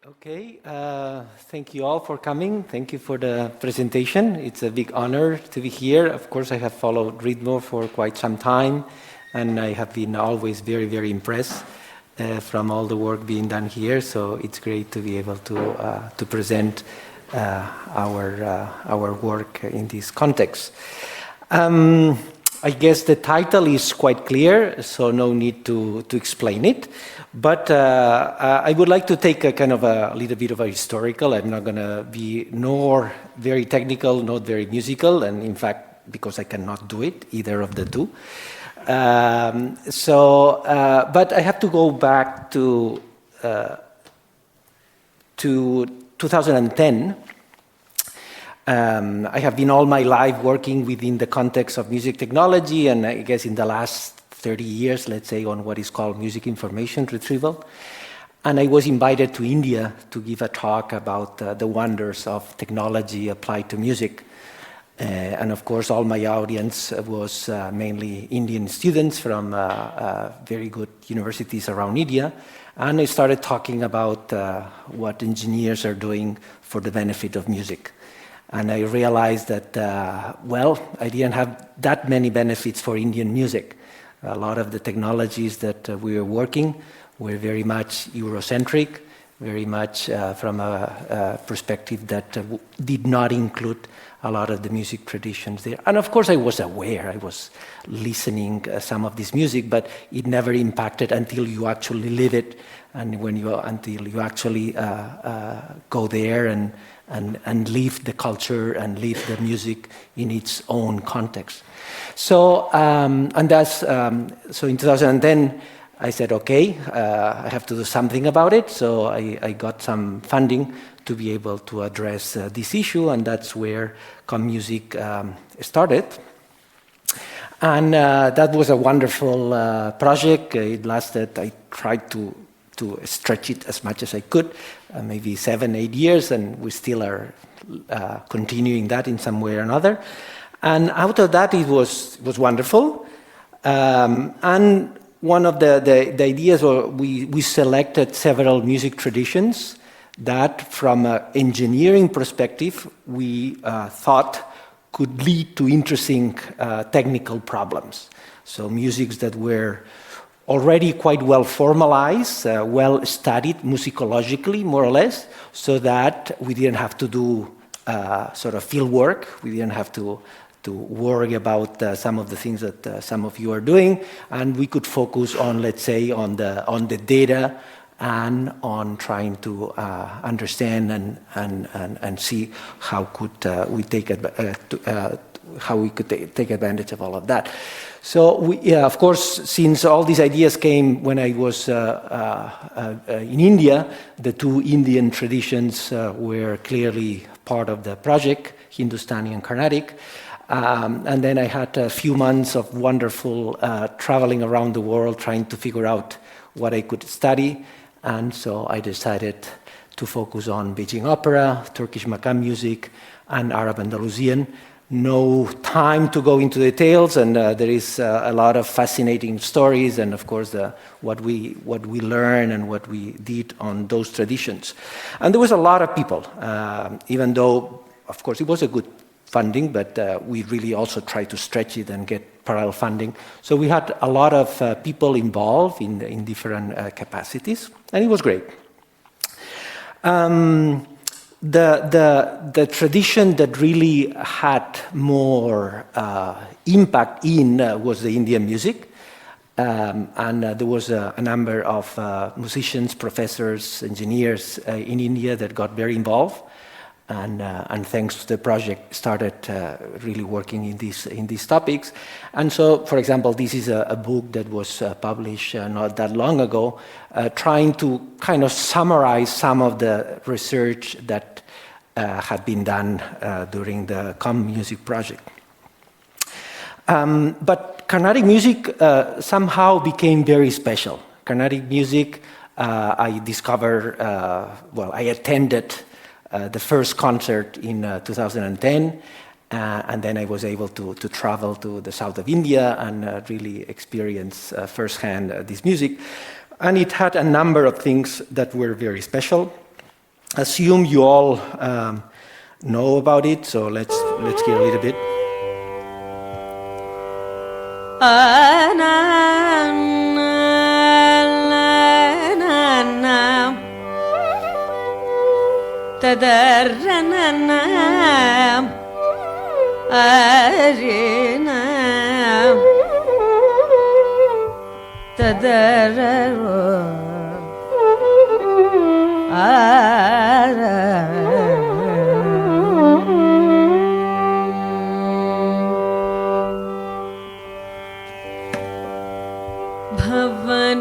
Okay, thank you all for coming. Thank you for the presentation. It's a big honor to be here. Of course, I have followed RITMO for quite some time, and I have been always very, very impressed from all the work being done here. So it's great to be able to present our work in this context. I guess the title is quite clear, so no need to explain it. But I would like to take a kind of a little bit of a historical. I'm not going to be nor very technical, not very musical, and in fact, because I cannot do it, either of the two. But I have to go back to 2010. I have been all my life working within the context of music technology, and I guess in the last 30 years, let's say, on what is called music information retrieval. And I was invited to India to give a talk about the wonders of technology applied to music. And of course, all my audience was mainly Indian students from very good universities around India. And I started talking about what engineers are doing for the benefit of music. And I realized that, I didn't have that many benefits for Indian music. A lot of the technologies that we were working were very much Eurocentric, very much from a perspective that did not include a lot of the music traditions there. And of course, I was aware, I was listening some of this music, but it never impacted until you actually live it, and until you actually go there and live the culture and live the music in its own context. So so in 2010, I said, okay, I have to do something about it. So I got some funding to be able to address this issue, and that's where ComMusic started. And that was a wonderful project. It lasted, I tried to stretch it as much as I could, maybe 7-8 years, and we still are continuing that in some way or another. And out of that, it was wonderful. And one of the ideas, we selected several music traditions that, from an engineering perspective, we thought could lead to interesting technical problems. So musics that were already quite well formalized, well studied musicologically, more or less, so that we didn't have to do sort of field work. We didn't have to worry about some of the things that some of you are doing, and we could focus on, let's say, on the data and on trying to understand and see how could we take advantage of all of that. So, of course, since all these ideas came when I was in India, the two Indian traditions were clearly part of the project, Hindustani and Carnatic. And then I had a few months of wonderful traveling around the world trying to figure out what I could study. And so I decided to focus on Beijing opera, Turkish Makam music, and Arab Andalusian. No time to go into details, and there is a lot of fascinating stories, and of course what we learn and what we did on those traditions. And there was a lot of people, even though, of course, it was a good funding, but we really also tried to stretch it and get parallel funding. So we had a lot of people involved in different capacities, and it was great. The tradition that really had more impact was the Indian music. And there was a number of musicians, professors, engineers in India that got very involved. And thanks to the project, started really working in these topics. And so, for example, this is a book that was published not that long ago, trying to kind of summarize some of the research that had been done during the ComMusic project. But Carnatic music somehow became very special. Carnatic music, I discovered, I attended the first concert in 2010, and then I was able to travel to the south of India and really experience firsthand this music. And it had a number of things that were very special. assume you all know about it, so let's hear a little bit.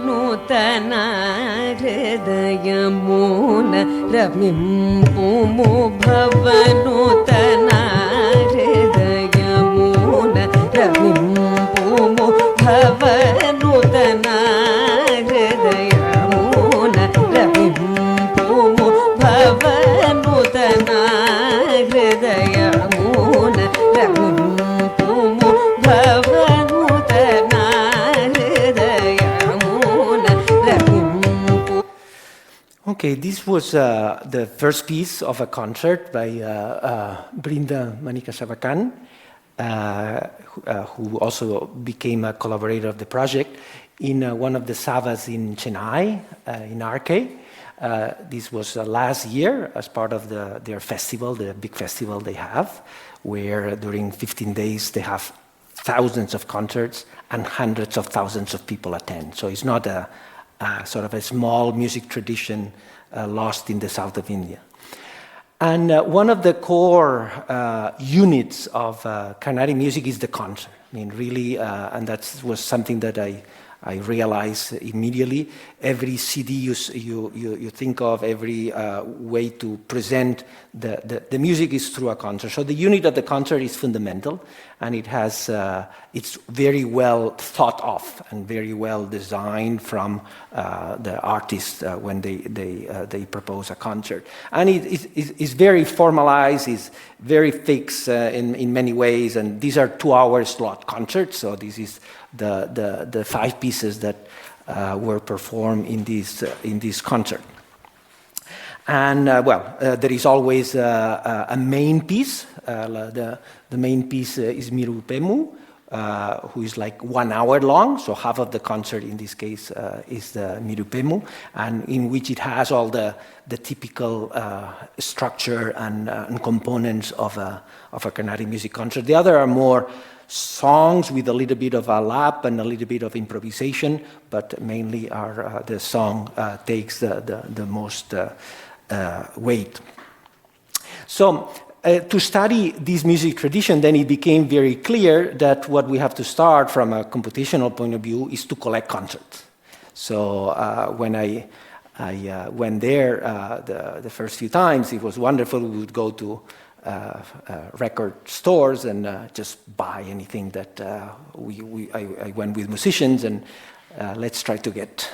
Bhavanutana hridayamuna ravimpumu Bhavanutana hridayamuna ravimpumu Bhavanutana hridayamuna ravimpumu Bhavanutana hridayamuna ravimpumu Bhavanutana Okay, this was the first piece of a concert by Brinda Manika Savakan, who also became a collaborator of the project in one of the savas in Chennai, in RK. This was last year as part of their festival, the big festival they have, where during 15 days they have thousands of concerts and hundreds of thousands of people attend. So it's not a sort of a small music tradition lost in the south of India. And one of the core units of Carnatic music is the concert. I mean, really, and that was something that I realized immediately. Every CD you think of, every way to present the music is through a concert. So the unit of the concert is fundamental, and it has it's very well thought of and very well designed from the artists when they propose a concert. And it's very formalized, it's very fixed in many ways, and these are 2-hour slot concerts, so this is the 5 pieces that were performed in this concert. And there is always a main piece. The main piece is Mirupemu, who is like 1 hour long. So half of the concert in this case is the Mirupemu, and in which it has all the typical structure and components of a Carnatic music concert. The other are more songs with a little bit of a lap and a little bit of improvisation, but mainly the song takes the most weight. So to study this music tradition, then it became very clear that what we have to start from a computational point of view is to collect concerts. So when I went there the first few times, it was wonderful. We would go to record stores and just buy anything that I went with musicians, and let's try to get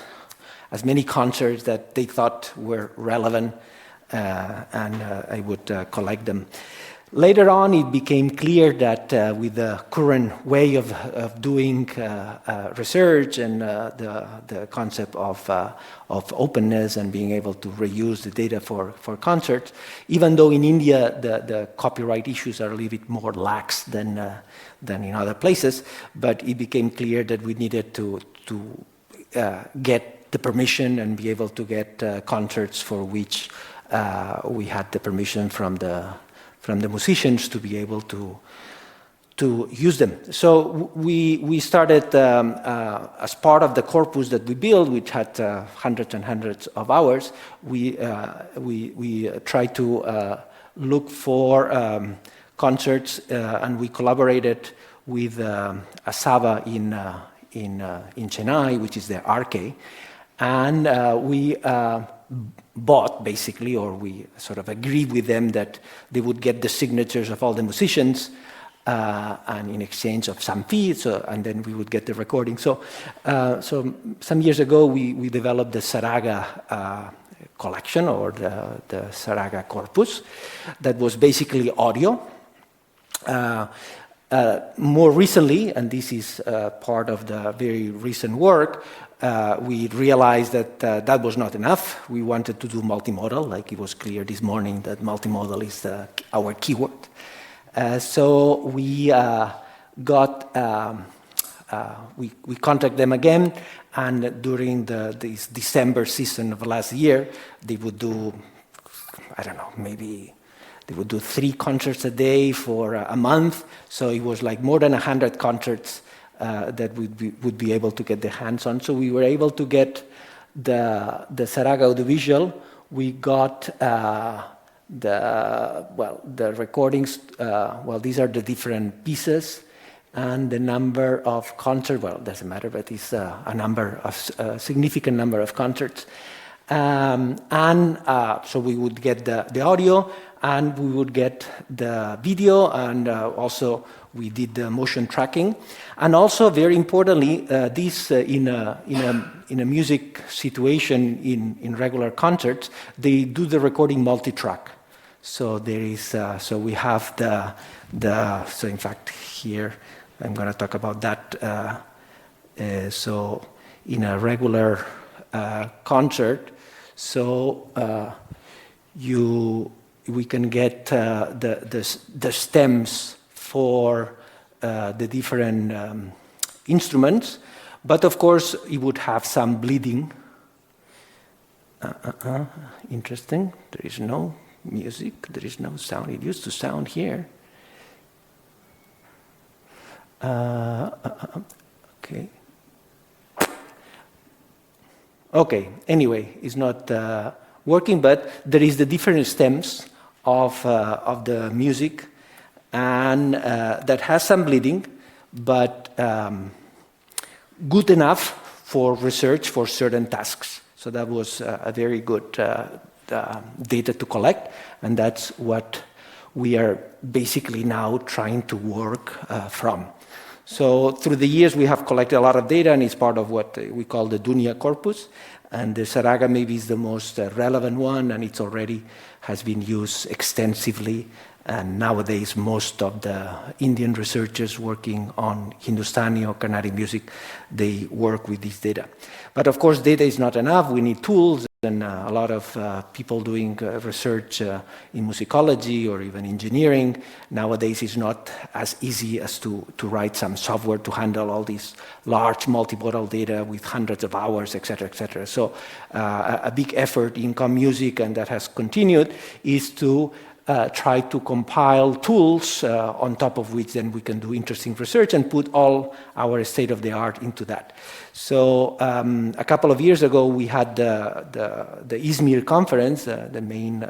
as many concerts that they thought were relevant, and I would collect them. Later on, it became clear that with the current way of doing research and the concept of openness and being able to reuse the data for concerts, even though in India the copyright issues are a little bit more lax than in other places, but it became clear that we needed to get the permission and be able to get concerts for which we had the permission from the musicians to be able to use them. So we started as part of the corpus that we built, which had hundreds and hundreds of hours. We tried to look for concerts, and we collaborated with a Sava in Chennai, which is the RK, and we bought basically, or we sort of agreed with them that they would get the signatures of all the musicians, and in exchange of some fees, and then we would get the recording. So some years ago, we developed the Saraga collection, or the Saraga corpus, that was basically audio. More recently, and this is part of the very recent work, we realized that that was not enough. We wanted to do multimodal, like it was clear this morning that multimodal is our keyword. So we we contacted them again, and during this December season of last year, they would do, I don't know, maybe they would do 3 concerts a day for a month. So it was like more than 100 concerts that would be able to get their hands on. So we were able to get the Serra audiovisual. We got the recordings. These are the different pieces, and the number of concerts. Well, it doesn't matter, but it's a significant number of concerts. So we would get the audio, and we would get the video, and also we did the motion tracking. And also, very importantly, this in a music situation in regular concerts, they do the recording multi-track. So there is so we have so in fact here I'm going to talk about that. So in a regular concert, so we can get the stems for the different instruments, but of course it would have some bleeding. Interesting. There is no music. There is no sound. It used to sound here. Okay. Okay. Anyway, it's not working, but there is the different stems of the music, and that has some bleeding, but good enough for research for certain tasks. So that was a very good data to collect, and that's what we are basically now trying to work from. So through the years, we have collected a lot of data, and it's part of what we call the Dunia corpus. And the Serra maybe is the most relevant one, and it's already has been used extensively. And nowadays, most of the Indian researchers working on Hindustani or Carnatic music, they work with this data. But of course, data is not enough. We need tools, and a lot of people doing research in musicology or even engineering. Nowadays, it's not as easy as to write some software to handle all these large multimodal data with hundreds of hours, et cetera, et cetera. So a big effort in music, and that has continued, is to try to compile tools on top of which then we can do interesting research and put all our state-of-the-art into that. So a couple of years ago, we had the Izmir conference, the main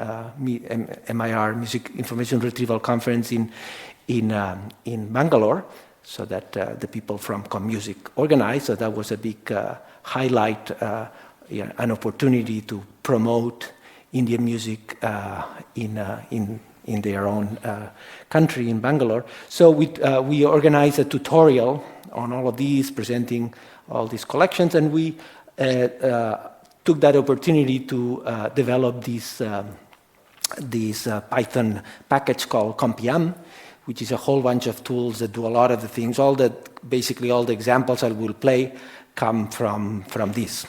MIR, Music Information Retrieval Conference in Bangalore, so that the people from ComMusic organized. So that was a big highlight, an opportunity to promote Indian music in their own country in Bangalore. So we organized a tutorial on all of these, presenting all these collections, and we took that opportunity to develop this Python package called Compiam, which is a whole bunch of tools that do a lot of the things. Basically all the examples I will play come from this.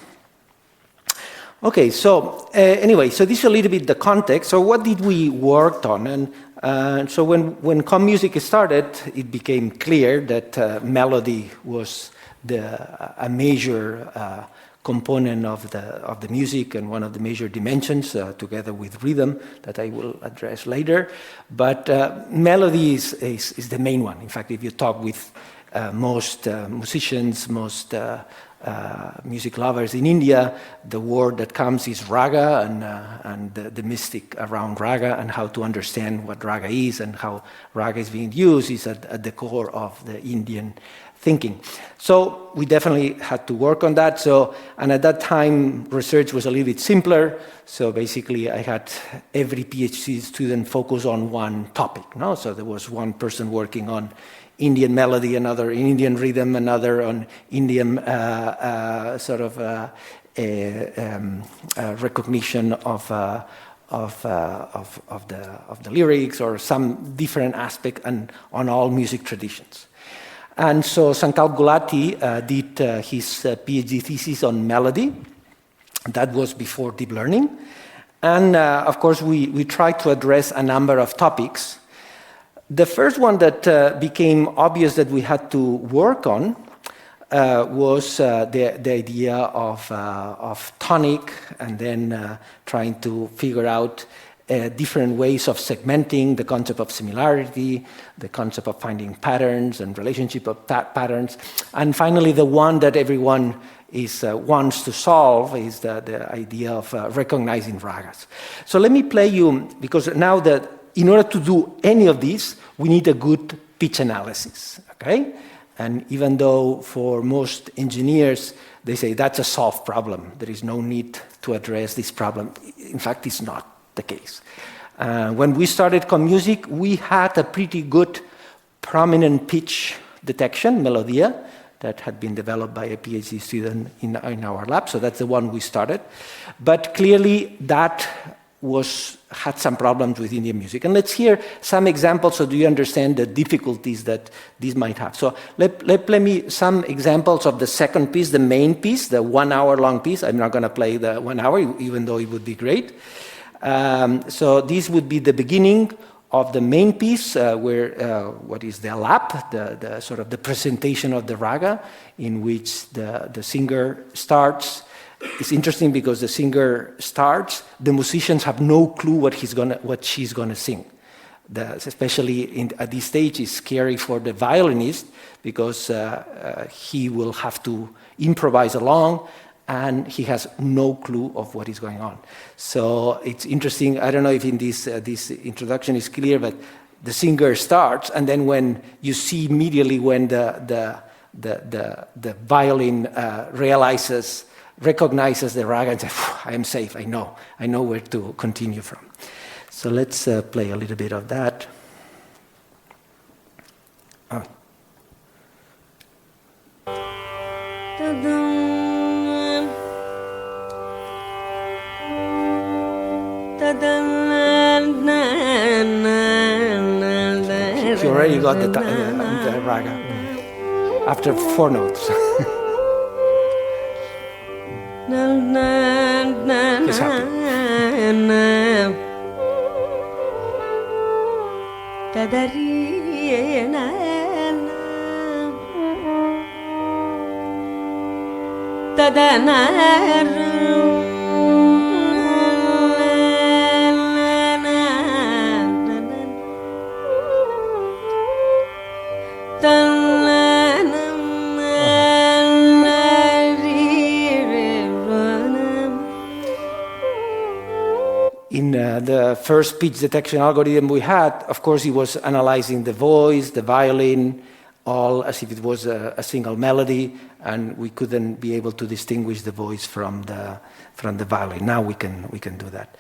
Okay, so anyway, so this is a little bit the context. So what did we work on? And so when ComMusic started, it became clear that melody was a major component of the music and one of the major dimensions, together with rhythm, that I will address later. But melody is the main one. In fact, if you talk with most musicians, most music lovers in India, the word that comes is raga, and the mystic around raga and how to understand what raga is and how raga is being used is at the core of the Indian thinking. So we definitely had to work on that. And at that time, research was a little bit simpler. So basically, I had every PhD student focus on one topic. No? So there was one person working on Indian melody, another in Indian rhythm, another on Indian recognition of the lyrics or some different aspect and on all music traditions. And so Sankal Gulati did his PhD thesis on melody. That was before deep learning. And of course, we tried to address a number of topics. The first one that became obvious that we had to work on was the idea of tonic, and then trying to figure out different ways of segmenting, the concept of similarity, the concept of finding patterns and relationship of patterns. And finally, the one that everyone wants to solve is the idea of recognizing ragas. So let me play you, because now that in order to do any of these, we need a good pitch analysis, okay? And even though for most engineers, they say that's a solved problem, there is no need to address this problem. In fact, it's not the case. When we started ComMusic, we had a pretty good prominent pitch detection, Melodia, that had been developed by a PhD student in our lab, so that's the one we started. But clearly that had some problems with Indian music. And let's hear some examples so do you understand the difficulties that these might have. So let me some examples of the second piece, the main piece, the 1 hour long piece. I'm not going to play the 1 hour, even though it would be great. So this would be the beginning of the main piece, where what is the lap, the sort of the presentation of the raga, in which the singer starts. It's interesting because the singer starts, the musicians have no clue what she's gonna sing. Especially at this stage, it's scary for the violinist because he will have to improvise along, and he has no clue of what is going on. So it's interesting. I don't know if in this introduction is clear, but the singer starts, and then when you see immediately when the violin recognizes the raga and says, I am safe, I know where to continue from. So let's play a little bit of that. Oh. She already got the raga after 4 notes. He's happy. In the first pitch detection algorithm we had, of course, it was analyzing the voice, the violin, all as if it was a single melody, and we couldn't be able to distinguish the voice from the violin. Now we can do that.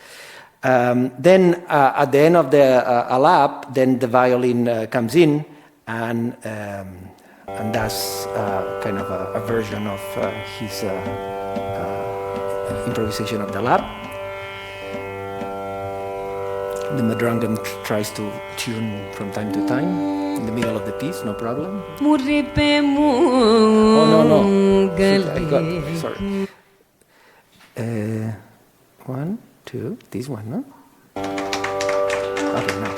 Then at the end of the lap, then the violin comes in and does kind of a version of his improvisation of the lap. The madrangam tries to tune from time to time in the middle of the piece, no problem. Oh, no. Shit, I got, sorry. 1, 2, this one, no? Okay, no.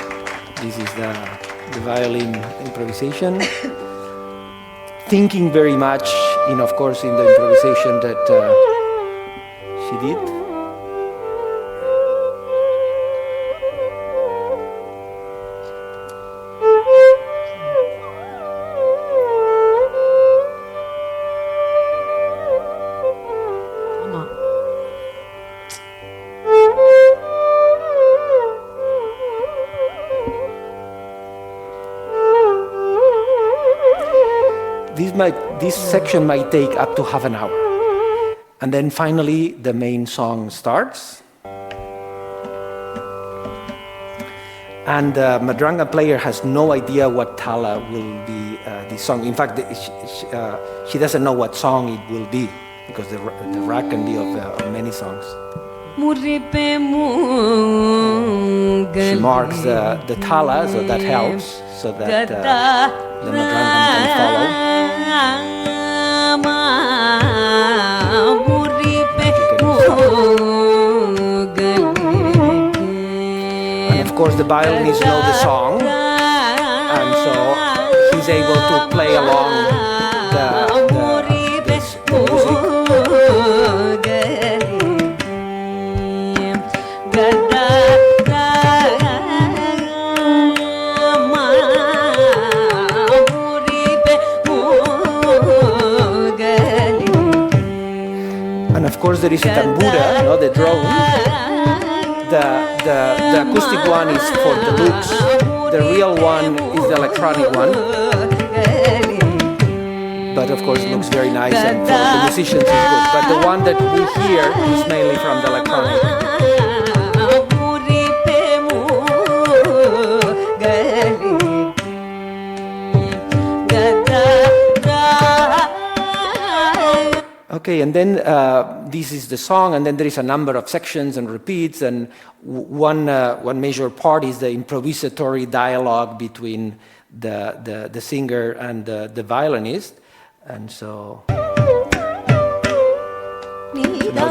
This is the violin improvisation. Thinking very much, of course, in the improvisation that she did. This section might take up to half an hour. And then finally, the main song starts. And the madranga player has no idea what tala will be this song. In fact, she doesn't know what song it will be, because the rag can be of many songs. She marks the tala, so that helps, so that the madrangam can follow. And of course the violinists know the song, and so he's able to play along the music. And of course there is a tambura, no, the drone. The acoustic one is for the looks. The real one is the electronic one. But of course it looks very nice and for the musicians it's good. But the one that we hear is mainly from the electronic. Okay, and then this is the song, and then there is a number of sections and repeats, and one major part is the improvisatory dialogue between the singer and the violinist, and so now's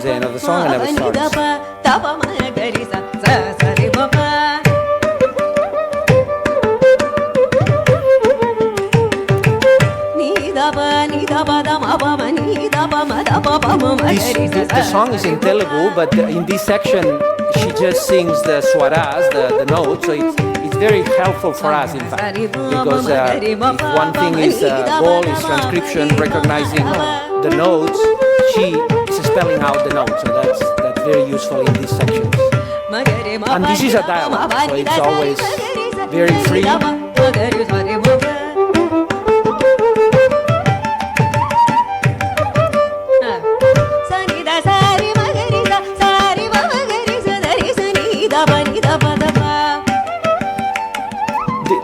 the end of the song, and now it starts. The song is in Telugu, but in this section she just sings the swaras, the notes, so it's very helpful for us, in fact, because if one thing is goal is transcription, recognizing the notes, she is spelling out the notes, so that's very useful in these sections. And this is a dialogue, so it's always very free.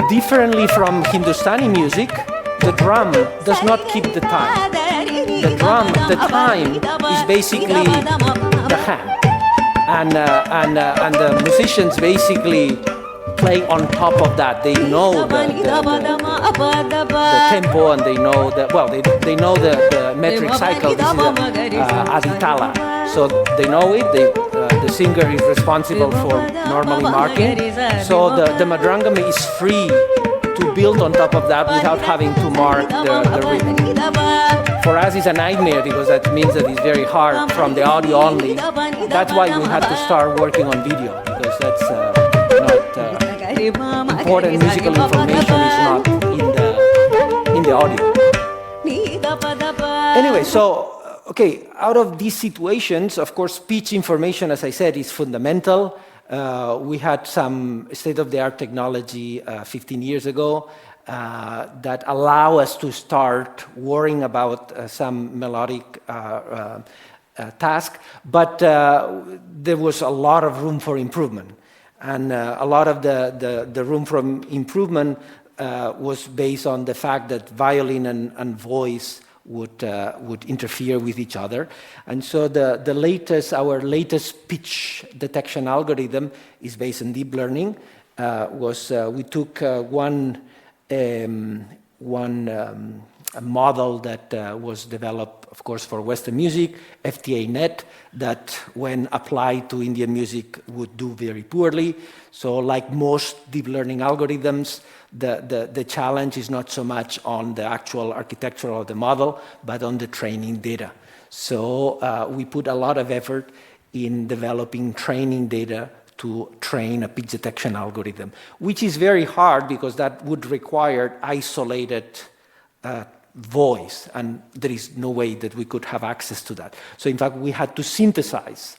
Differently from Hindustani music, the drum does not keep the time. The time is basically the hand, and the musicians basically play on top of that. They know the tempo, and they know they know the metric cycle. This is aditala, so they know it. The singer is responsible for normally marking. So the madrangam is free to build on top of that without having to mark the rhythm. For us, it's a nightmare because that means that it's very hard from the audio only. That's why we had to start working on video, because that's not important musical information is not in the audio. Anyway, so okay, out of these situations, of course, speech information, as I said, is fundamental. We had some state-of-the-art technology 15 years ago that allow us to start worrying about some melodic task, but there was a lot of room for improvement. And a lot of the room for improvement was based on the fact that violin and voice would interfere with each other. And so our latest pitch detection algorithm is based on deep learning. We took one model that was developed, of course, for Western music, FTA-net, that when applied to Indian music would do very poorly. So like most deep learning algorithms, the challenge is not so much on the actual architecture of the model, but on the training data. So we put a lot of effort in developing training data to train a pitch detection algorithm, which is very hard because that would require isolated voice, and there is no way that we could have access to that. So in fact, we had to synthesize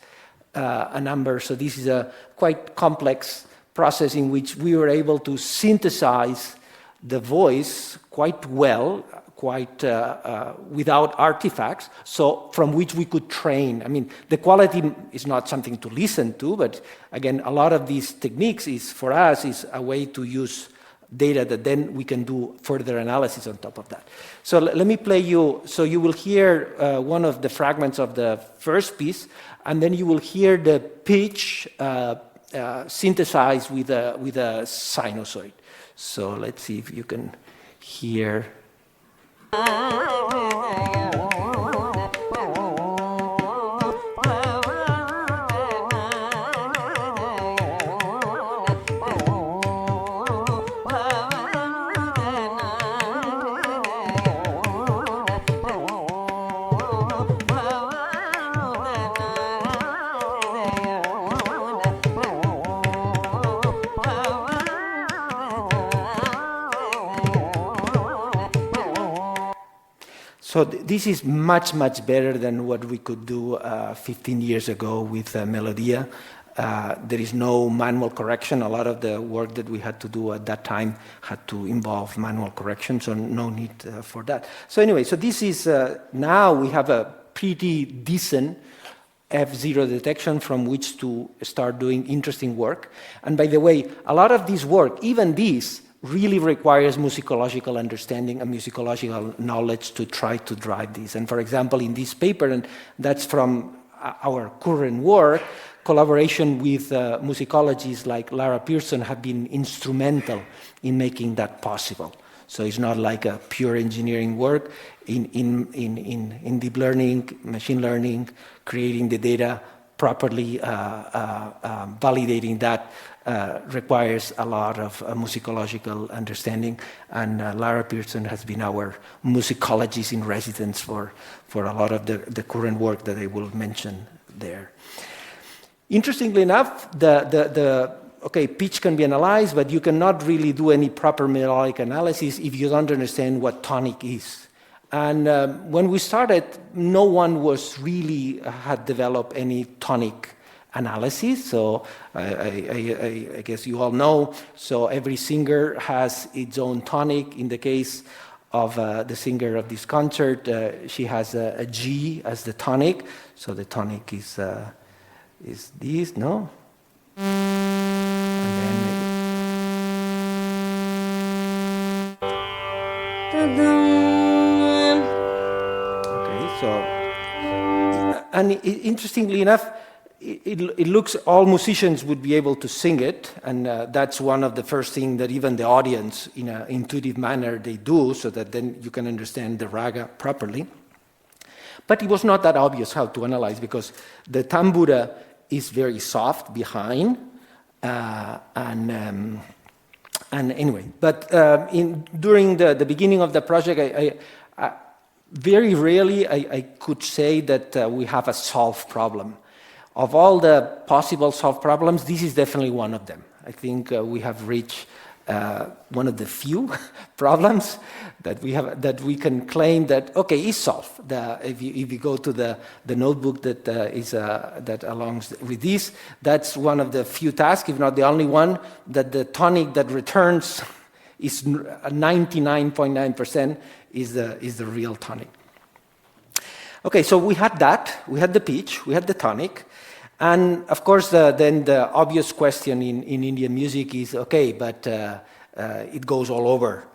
a number. So this is a quite complex process in which we were able to synthesize the voice quite well, without artifacts, so from which we could train. I mean, the quality is not something to listen to, but again, a lot of these techniques for us is a way to use data that then we can do further analysis on top of that. So let me play you, so you will hear one of the fragments of the first piece, and then you will hear the pitch synthesized with a sinusoid. So let's see if you can hear. So this is much, much better than what we could do 15 years ago with Melodia. There is no manual correction. A lot of the work that we had to do at that time had to involve manual correction, so no need for that. So anyway, so this is, now we have a pretty decent F0 detection from which to start doing interesting work. And by the way, a lot of this work, even this, really requires musicological understanding and musicological knowledge to try to drive this. And for example, in this paper, and that's from our current work, collaboration with musicologists like Lara Pearson have been instrumental in making that possible. So it's not like a pure engineering work. In deep learning, machine learning, creating the data, properly validating that requires a lot of musicological understanding, and Lara Pearson has been our musicologist in residence for a lot of the current work that I will mention there. Interestingly enough, pitch can be analyzed, but you cannot really do any proper melodic analysis if you don't understand what tonic is. And when we started, no one had developed any tonic analysis. So I guess you all know. So every singer has its own tonic. In the case of the singer of this concert, she has a G as the tonic. So the tonic is this, no? And then and interestingly enough, it looks all musicians would be able to sing it, and that's one of the first things that even the audience, in an intuitive manner, they do, so that then you can understand the raga properly. But it was not that obvious how to analyze, because the tambura is very soft behind, and anyway. But during the beginning of the project, I very rarely I could say that we have a solved problem. Of all the possible solved problems, this is definitely one of them. I think we have reached one of the few problems that we can claim that is solved. If you go to the notebook that that alongs with this, that's one of the few tasks, if not the only one, that the tonic that returns is 99.9% is the real tonic. Okay, so we had that. We had the pitch. We had the tonic. And of course, then the obvious question in Indian music is, but it goes all over.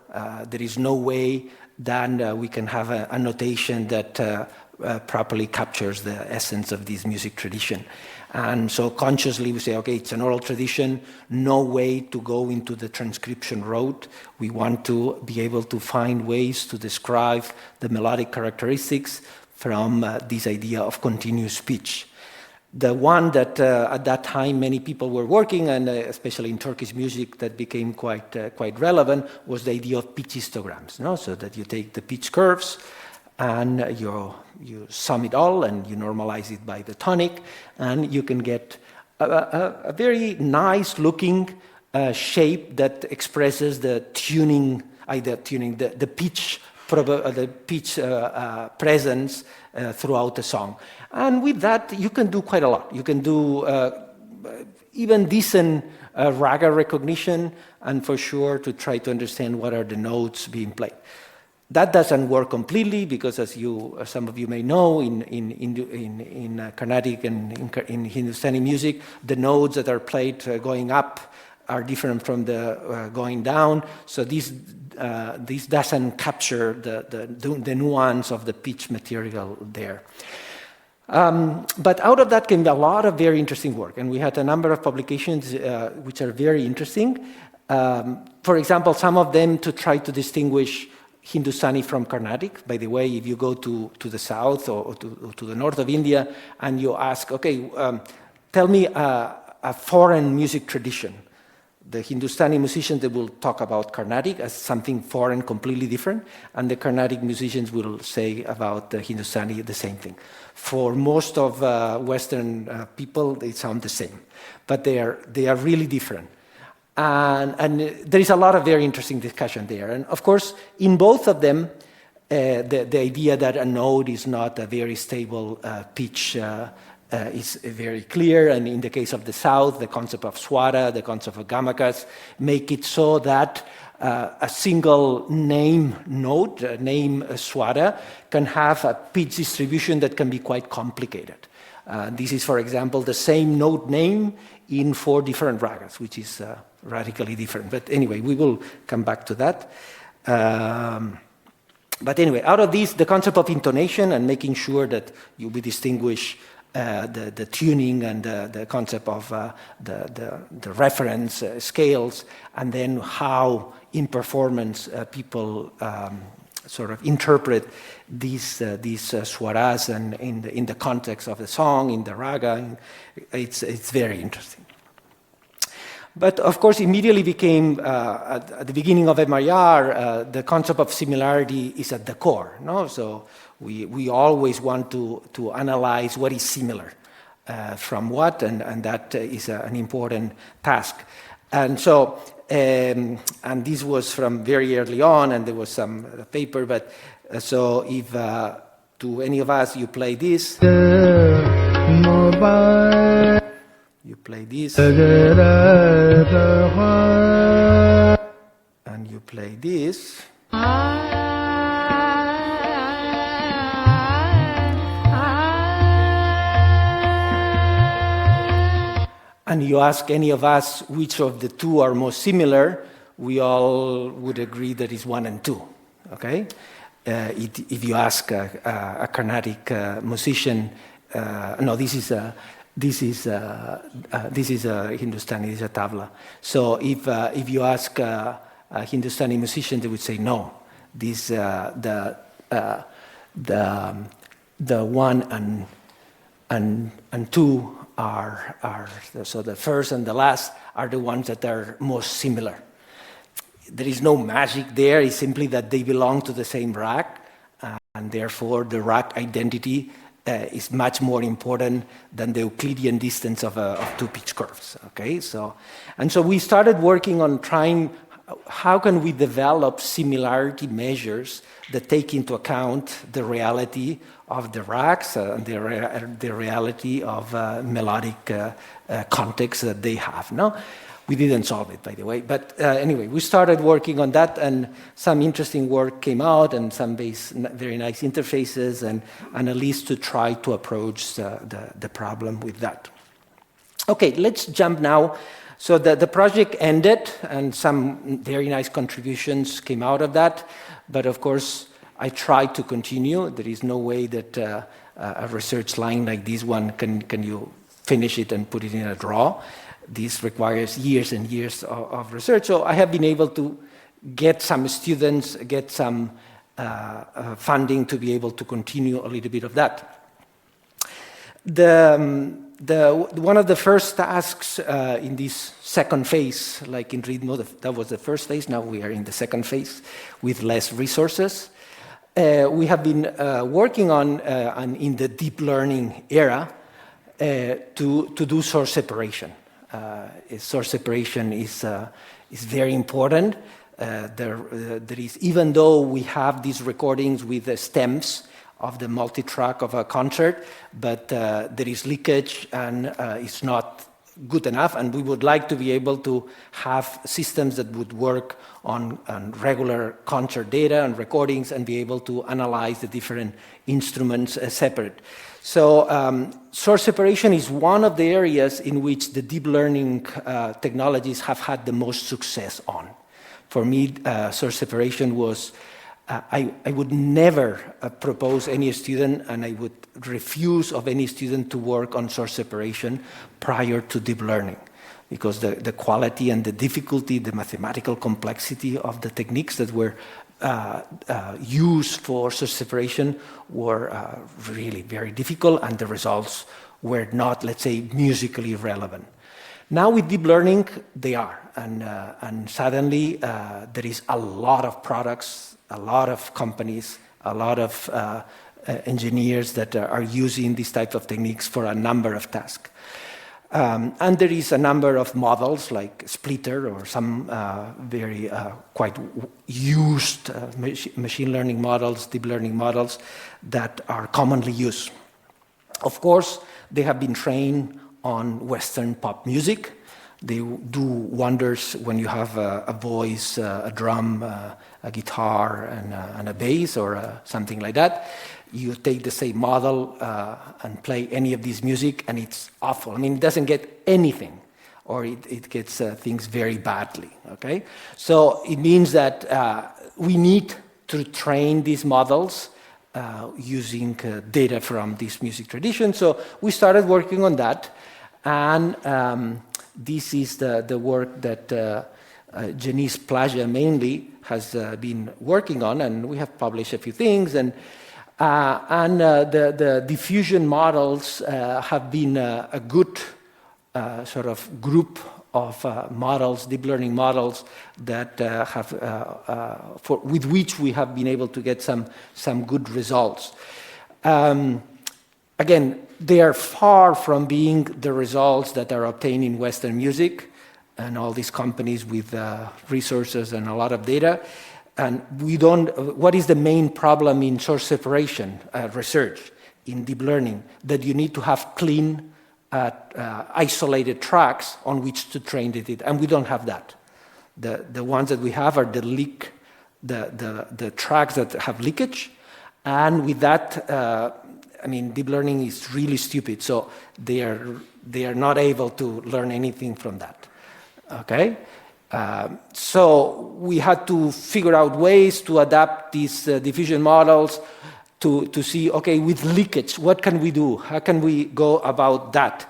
There is no way that we can have a notation that properly captures the essence of this music tradition. And so consciously we say, it's an oral tradition, no way to go into the transcription route. We want to be able to find ways to describe the melodic characteristics from this idea of continuous pitch. The one that at that time many people were working, and especially in Turkish music that became quite relevant, was the idea of pitch histograms. No? So that you take the pitch curves and you sum it all and you normalize it by the tonic, and you can get a very nice looking shape that expresses the tuning, the pitch presence throughout the song. And with that, you can do quite a lot. You can do even decent raga recognition, and for sure to try to understand what are the notes being played. That doesn't work completely because, as some of you may know, in Carnatic and in Hindustani music, the notes that are played going up are different from the going down. So this doesn't capture the nuance of the pitch material there. But out of that came a lot of very interesting work, and we had a number of publications which are very interesting. For example, some of them to try to distinguish Hindustani from Carnatic. By the way, if you go to the south or to the north of India and you ask, okay, tell me a foreign music tradition, the Hindustani musicians, they will talk about Carnatic as something foreign, completely different, and the Carnatic musicians will say about the Hindustani the same thing. For most of Western people, they sound the same, but they are really different. And there is a lot of very interesting discussion there. And of course, in both of them, the idea that a note is not a very stable pitch is very clear. And in the case of the South, the concept of swara, the concept of gamakas, make it so that a single name note, name swara, can have a pitch distribution that can be quite complicated. This is, for example, the same note name in 4 different ragas, which is radically different. But anyway, we will come back to that. But anyway, out of this, the concept of intonation and making sure that you will distinguish the tuning and the concept of the reference scales, and then how in performance people sort of interpret these swaras and in the context of the song, in the raga. It's very interesting. But of course, immediately became, at the beginning of MIR, the concept of similarity is at the core. No? So we always want to analyze what is similar from what, and that is an important task. And so, and this was from very early on, and there was some paper, but so if to any of us you play this, you play this, and you play this, and you ask any of us which of the two are most similar, we all would agree that it's 1 and 2. Okay, if you ask a Carnatic musician, no, this is a Hindustani, this is a tabla. So if you ask a Hindustani musician, they would say no. This the 1 and 2 are so the first and the last are the ones that are most similar. There is no magic there. It's simply that they belong to the same rack, and therefore the rack identity is much more important than the Euclidean distance of 2 pitch curves. Okay, so we started working on trying how can we develop similarity measures that take into account the reality of the racks and the reality of melodic context that they have. No, we didn't solve it, by the way, but anyway, we started working on that, and some interesting work came out, and some very nice interfaces, and at least to try to approach the problem with that. Okay, let's jump now. So the project ended, and some very nice contributions came out of that, but of course, I tried to continue. There is no way that a research line like this one can you finish it and put it in a draw. This requires years and years of research. So I have been able to get some students, get some funding to be able to continue a little bit of that. One of the first tasks in this second phase, like in RITMO, that was the first phase. Now we are in the second phase with less resources. We have been working on in the deep learning era to do source separation. Source separation is very important. There is, even though we have these recordings with the stems of the multi-track of a concert, but there is leakage, and it's not good enough, and we would like to be able to have systems that would work on regular concert data and recordings and be able to analyze the different instruments separate. So source separation is one of the areas in which the deep learning technologies have had the most success on. For me, source separation was I would never propose any student, and I would refuse of any student to work on source separation prior to deep learning, because the quality and the difficulty, the mathematical complexity of the techniques that were used for source separation were really very difficult, and the results were not, let's say, musically relevant. Now with deep learning, they are, and suddenly there is a lot of products, a lot of companies, a lot of engineers that are using these types of techniques for a number of tasks. And there is a number of models like Splitter or some very quite used machine learning models, deep learning models that are commonly used. Of course, they have been trained on Western pop music. They do wonders when you have a voice, a drum, a guitar, and a bass, or something like that. You take the same model and play any of this music, and it's awful. I mean, it doesn't get anything, or it gets things very badly, okay? So it means that we need to train these models using data from this music tradition. So we started working on that, and this is the work that Janice Plaja mainly has been working on, and we have published a few things. And the diffusion models have been a good sort of group of models, deep learning models that with which we have been able to get some good results. Again, they are far from being the results that are obtained in Western music and all these companies with resources and a lot of data. And what is the main problem in source separation research, in deep learning? That you need to have clean, isolated tracks on which to train the data, and we don't have that. The ones that we have are the tracks that have leakage, and with that, I mean, deep learning is really stupid, so they are not able to learn anything from that. Okay. So we had to figure out ways to adapt these diffusion models to see, okay, with leakage, what can we do? How can we go about that?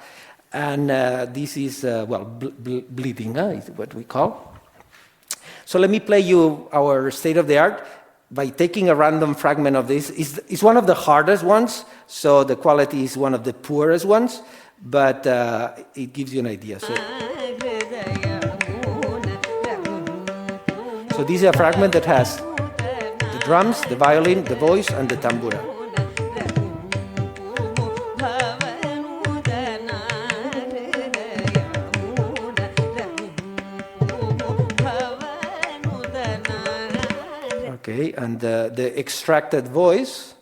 And this is, bleeding, is what we call. So let me play you our state-of-the-art by taking a random fragment of this. It's one of the hardest ones, so the quality is one of the poorest ones, but it gives you an idea. So this is a fragment that has the drums, the violin, the voice, and the tambura. Okay, and the extracted voice.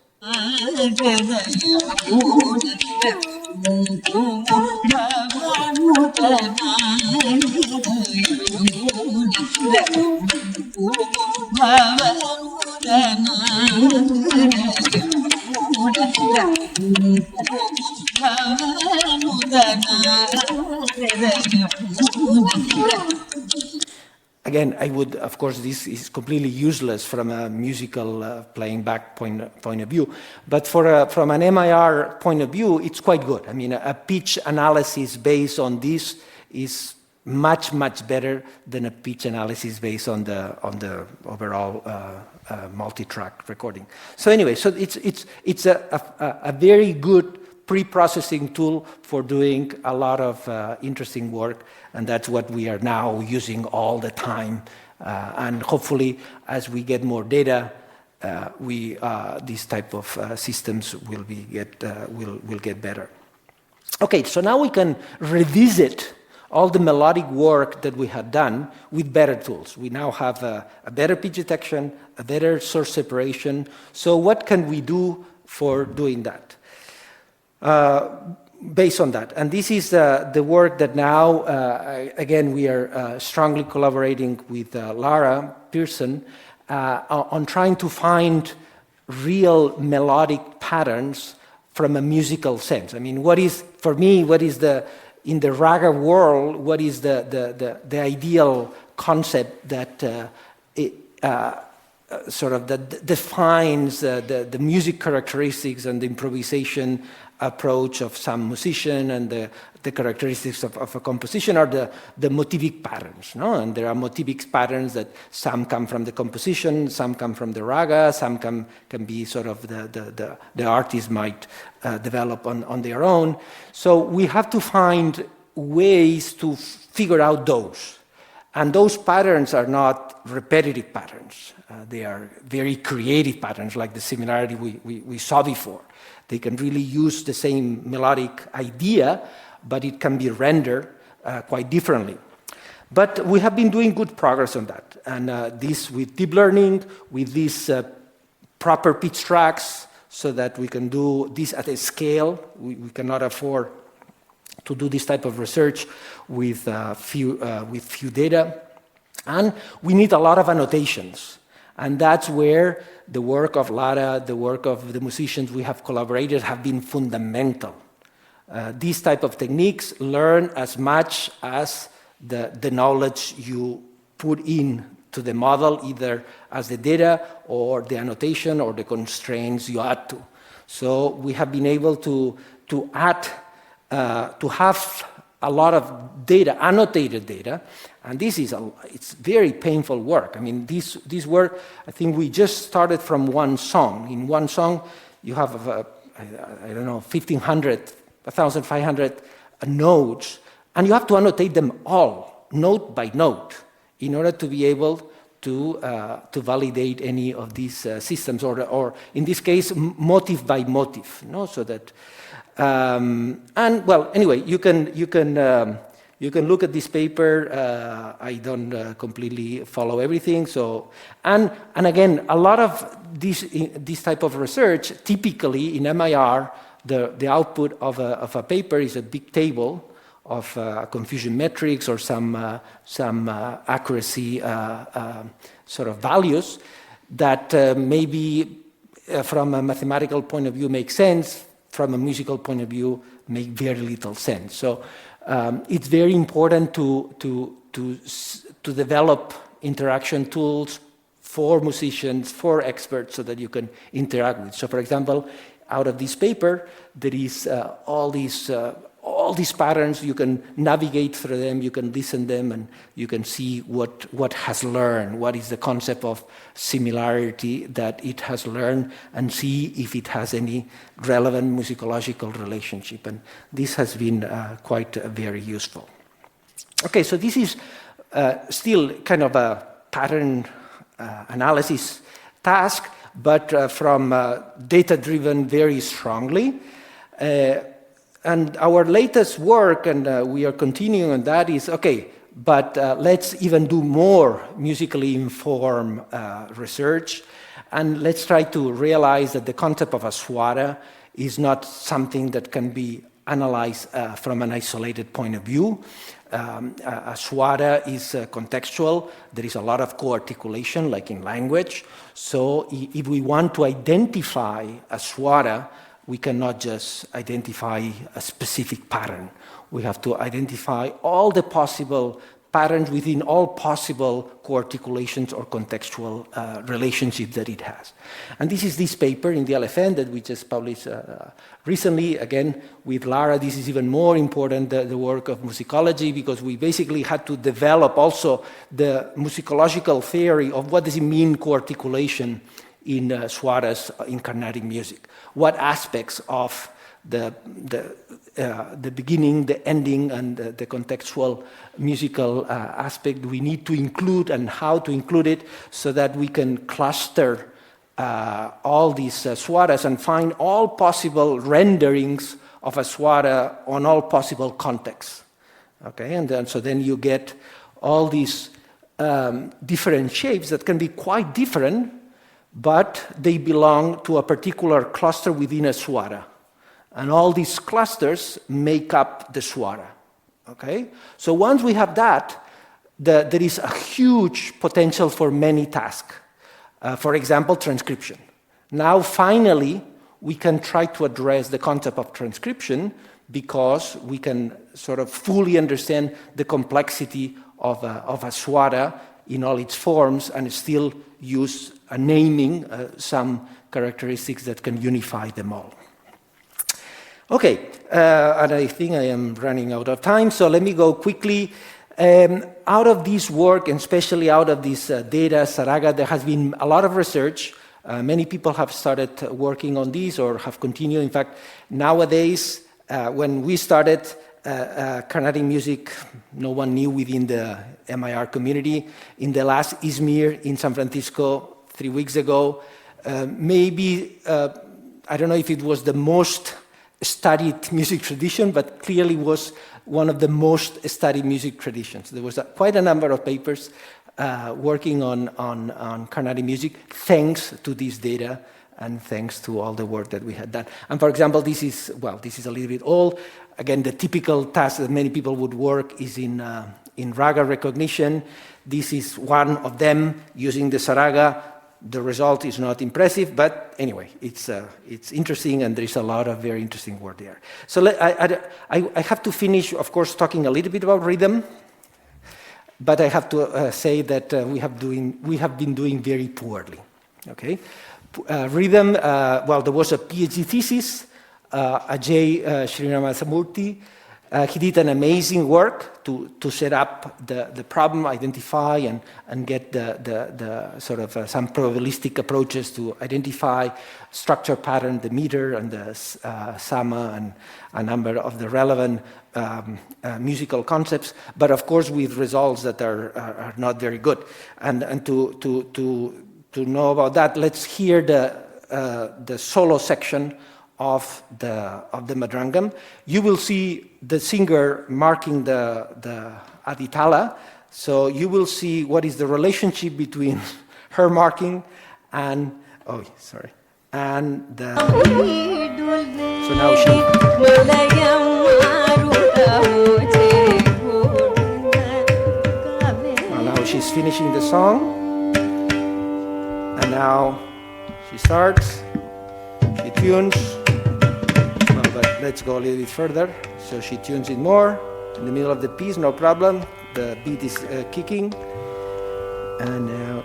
Again, I would, of course, this is completely useless from a musical playing back point of view, but from an MIR point of view, it's quite good. I mean, a pitch analysis based on this is much better than a pitch analysis based on the overall multi-track recording. So anyway, so it's a very good pre-processing tool for doing a lot of interesting work, and that's what we are now using all the time. And hopefully, as we get more data, these type of systems will get better. Okay, so now we can revisit all the melodic work that we had done with better tools. We now have a better pitch detection, a better source separation. So what can we do for doing that? Based on that. And this is the work that now, again, we are strongly collaborating with Lara Pearson on trying to find real melodic patterns from a musical sense. I mean, in the raga world, what is the ideal concept that sort of that defines the music characteristics and the improvisation approach of some musician, and the characteristics of a composition are the motivic patterns, no? And there are motivic patterns that some come from the composition, some come from the raga, some can be sort of the artist might develop on their own. So we have to find ways to figure out those. And those patterns are not repetitive patterns. They are very creative patterns, like the similarity we saw before. They can really use the same melodic idea, but it can be rendered quite differently. But we have been doing good progress on that. And this with deep learning, with these proper pitch tracks, so that we can do this at a scale. We cannot afford to do this type of research with few data. And we need a lot of annotations. And that's where the work of Lara, the work of the musicians we have collaborated have been fundamental. These type of techniques learn as much as the knowledge you put in to the model, either as the data or the annotation or the constraints you add to. So we have been able to add, to have a lot of data, annotated data, and this is it's very painful work. I mean, this work, I think we just started from one song. In one song, you have, I don't know, 1,500, 1,500 notes, and you have to annotate them all, note by note, in order to be able to validate any of these systems, or in this case, motive by motive, no? So that, and well, anyway, you can look at this paper. I don't completely follow everything. So, and again, a lot of this type of research, typically in MIR, the output of a paper is a big table of confusion metrics or some accuracy sort of values that maybe from a mathematical point of view make sense, from a musical point of view make very little sense. So it's very important to develop interaction tools for musicians, for experts, so that you can interact with. So for example, out of this paper, there is all these patterns. You can navigate through them, you can listen them, and you can see what has learned, what is the concept of similarity that it has learned, and see if it has any relevant musicological relationship. And this has been quite very useful. Okay, so this is still kind of a pattern analysis task, but from data-driven very strongly. And our latest work, and we are continuing on that, is, okay, but let's even do more musically informed research, and let's try to realize that the concept of a swara is not something that can be analyzed from an isolated point of view. A swara is contextual. There is a lot of co-articulation, like in language. So if we want to identify a swara, we cannot just identify a specific pattern. We have to identify all the possible patterns within all possible co-articulations or contextual relationships that it has. And this is this paper in the LFN that we just published recently. Again, with Lara, this is even more important, the work of musicology, because we basically had to develop also the musicological theory of what does it mean co-articulation in swaras in Carnatic music. What aspects of the beginning, the ending, and the contextual musical aspect we need to include, and how to include it, so that we can cluster all these swaras and find all possible renderings of a swara on all possible contexts. Okay, and so then you get all these different shapes that can be quite different, but they belong to a particular cluster within a swara. And all these clusters make up the swara. Okay? So once we have that, there is a huge potential for many tasks. For example, transcription. Now, finally, we can try to address the concept of transcription, because we can sort of fully understand the complexity of a swara in all its forms and still use a naming some characteristics that can unify them all. Okay, and I think I am running out of time, so let me go quickly. Out of this work, and especially out of this data, Saraga, there has been a lot of research. Many people have started working on this or have continued. In fact, nowadays, when we started Carnatic music, no one knew within the MIR community. In the last ISMIR in San Francisco 3 weeks ago, maybe, I don't know if it was the most studied music tradition, but clearly was one of the most studied music traditions. There was quite a number of papers working on Carnatic music, thanks to this data and thanks to all the work that we had done. And for example, this is a little bit old. Again, the typical task that many people would work is in raga recognition. This is one of them using the Saraga. The result is not impressive, but anyway, it's interesting, and there is a lot of very interesting work there. So I have to finish, of course, talking a little bit about rhythm, but I have to say that we have been doing very poorly. Okay, rhythm. Well, there was a PhD thesis. Ajay Srinivasamurthy. He did an amazing work to set up the problem, identify and get the sort of some probabilistic approaches to identify structure pattern, the meter and the sama and a number of the relevant musical concepts, but of course with results that are not very good. And to know about that, let's hear the solo section of the Madrangam. You will see the singer marking the aditala, so you will see what is the relationship between her marking and and the. So now she's finishing the song, and now she starts. She tunes. But let's go a little bit further. So she tunes it more in the middle of the piece, no problem. The beat is kicking. And now.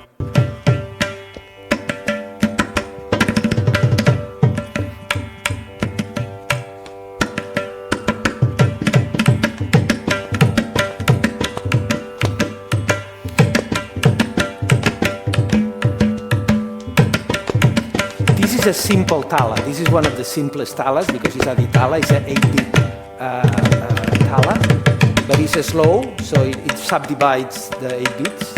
This is a simple tala. This is one of the simplest talas because it's aditala. It's an 8-beat tala, but it's a slow, so it subdivides the 8 beats.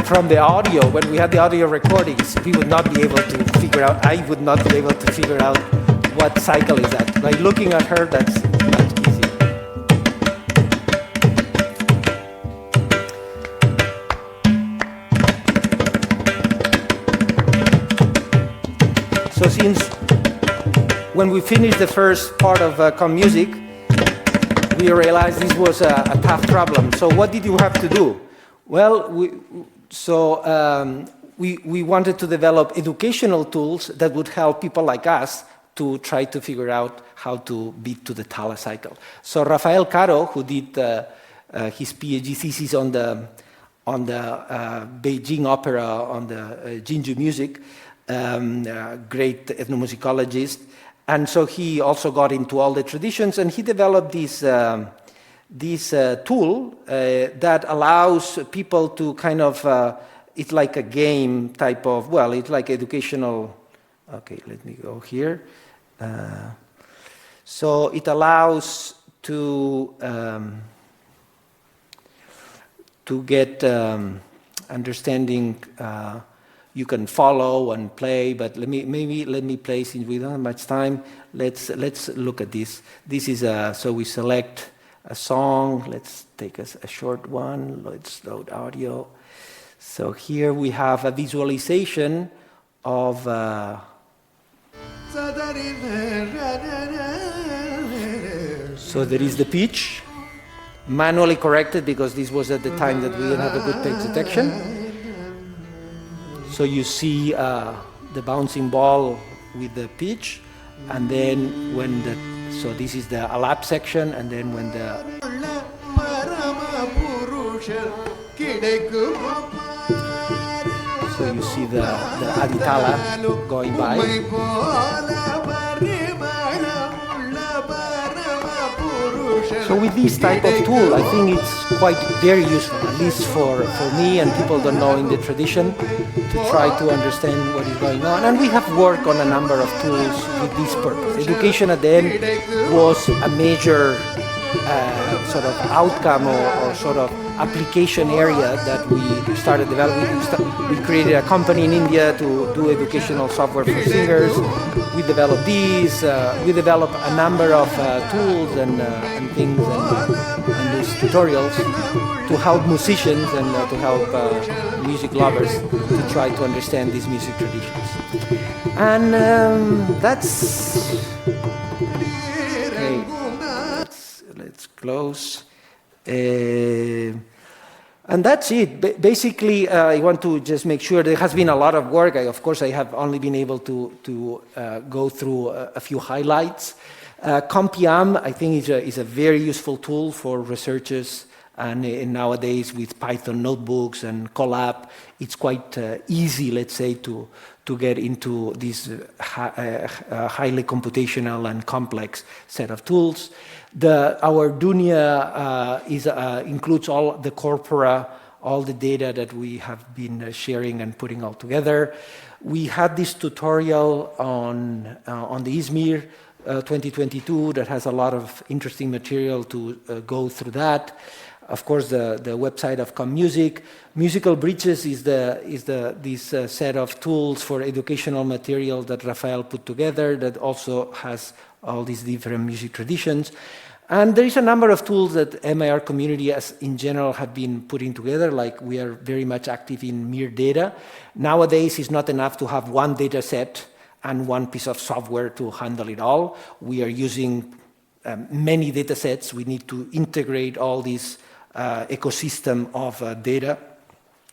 From the audio, when we had the audio recordings, we would not be able to figure out, I would not be able to figure out what cycle is that. By looking at her, that's easy. So since when we finished the first part of Com Music, we realized this was a tough problem. So what did you have to do? Well, we wanted to develop educational tools that would help people like us to try to figure out how to beat to the tala cycle. So Rafael Caro, who did his PhD thesis on the Beijing opera, on the Jinju music, great ethnomusicologist, and so he also got into all the traditions, and he developed this tool that allows people to kind of, it's like a game type of, well, it's like educational, okay, let me go here. So it allows to get understanding. You can follow and play, but let me play, since we don't have much time. Let's look at this. This is so we select a song. Let's take a short one. Let's load audio. So here we have a visualization of. So there is the pitch, manually corrected because this was at the time that we didn't have a good pitch detection. So you see the bouncing ball with the pitch, and then when the So this is the alap section, and then when the so you see the aditala going by. So with this type of tool, I think it's quite very useful, at least for me and people don't know in the tradition, to try to understand what is going on. And we have worked on a number of tools with this purpose. Education at the end was a major sort of outcome or sort of application area that we started developing. We created a company in India to do educational software for singers. We developed these. We developed a number of tools and things and these tutorials to help musicians and to help music lovers to try to understand these music traditions. And that's okay. Let's close. And that's it. Basically, I want to just make sure there has been a lot of work. Of course, I have only been able to go through a few highlights. CompiAm, I think, is a very useful tool for researchers. And nowadays, with Python notebooks and Colab, it's quite easy, let's say, to get into this highly computational and complex set of tools. Our Dunia includes all the corpora, all the data that we have been sharing and putting all together. We had this tutorial on the Izmir 2022 that has a lot of interesting material to go through that. Of course, the website of ComMusic. Musical Bridges is this set of tools for educational material that Rafael put together that also has all these different music traditions. And there is a number of tools that MIR community as in general have been putting together, like we are very much active in mere data. Nowadays, it's not enough to have one data set and one piece of software to handle it all. We are using many data sets. We need to integrate all these ecosystem of data.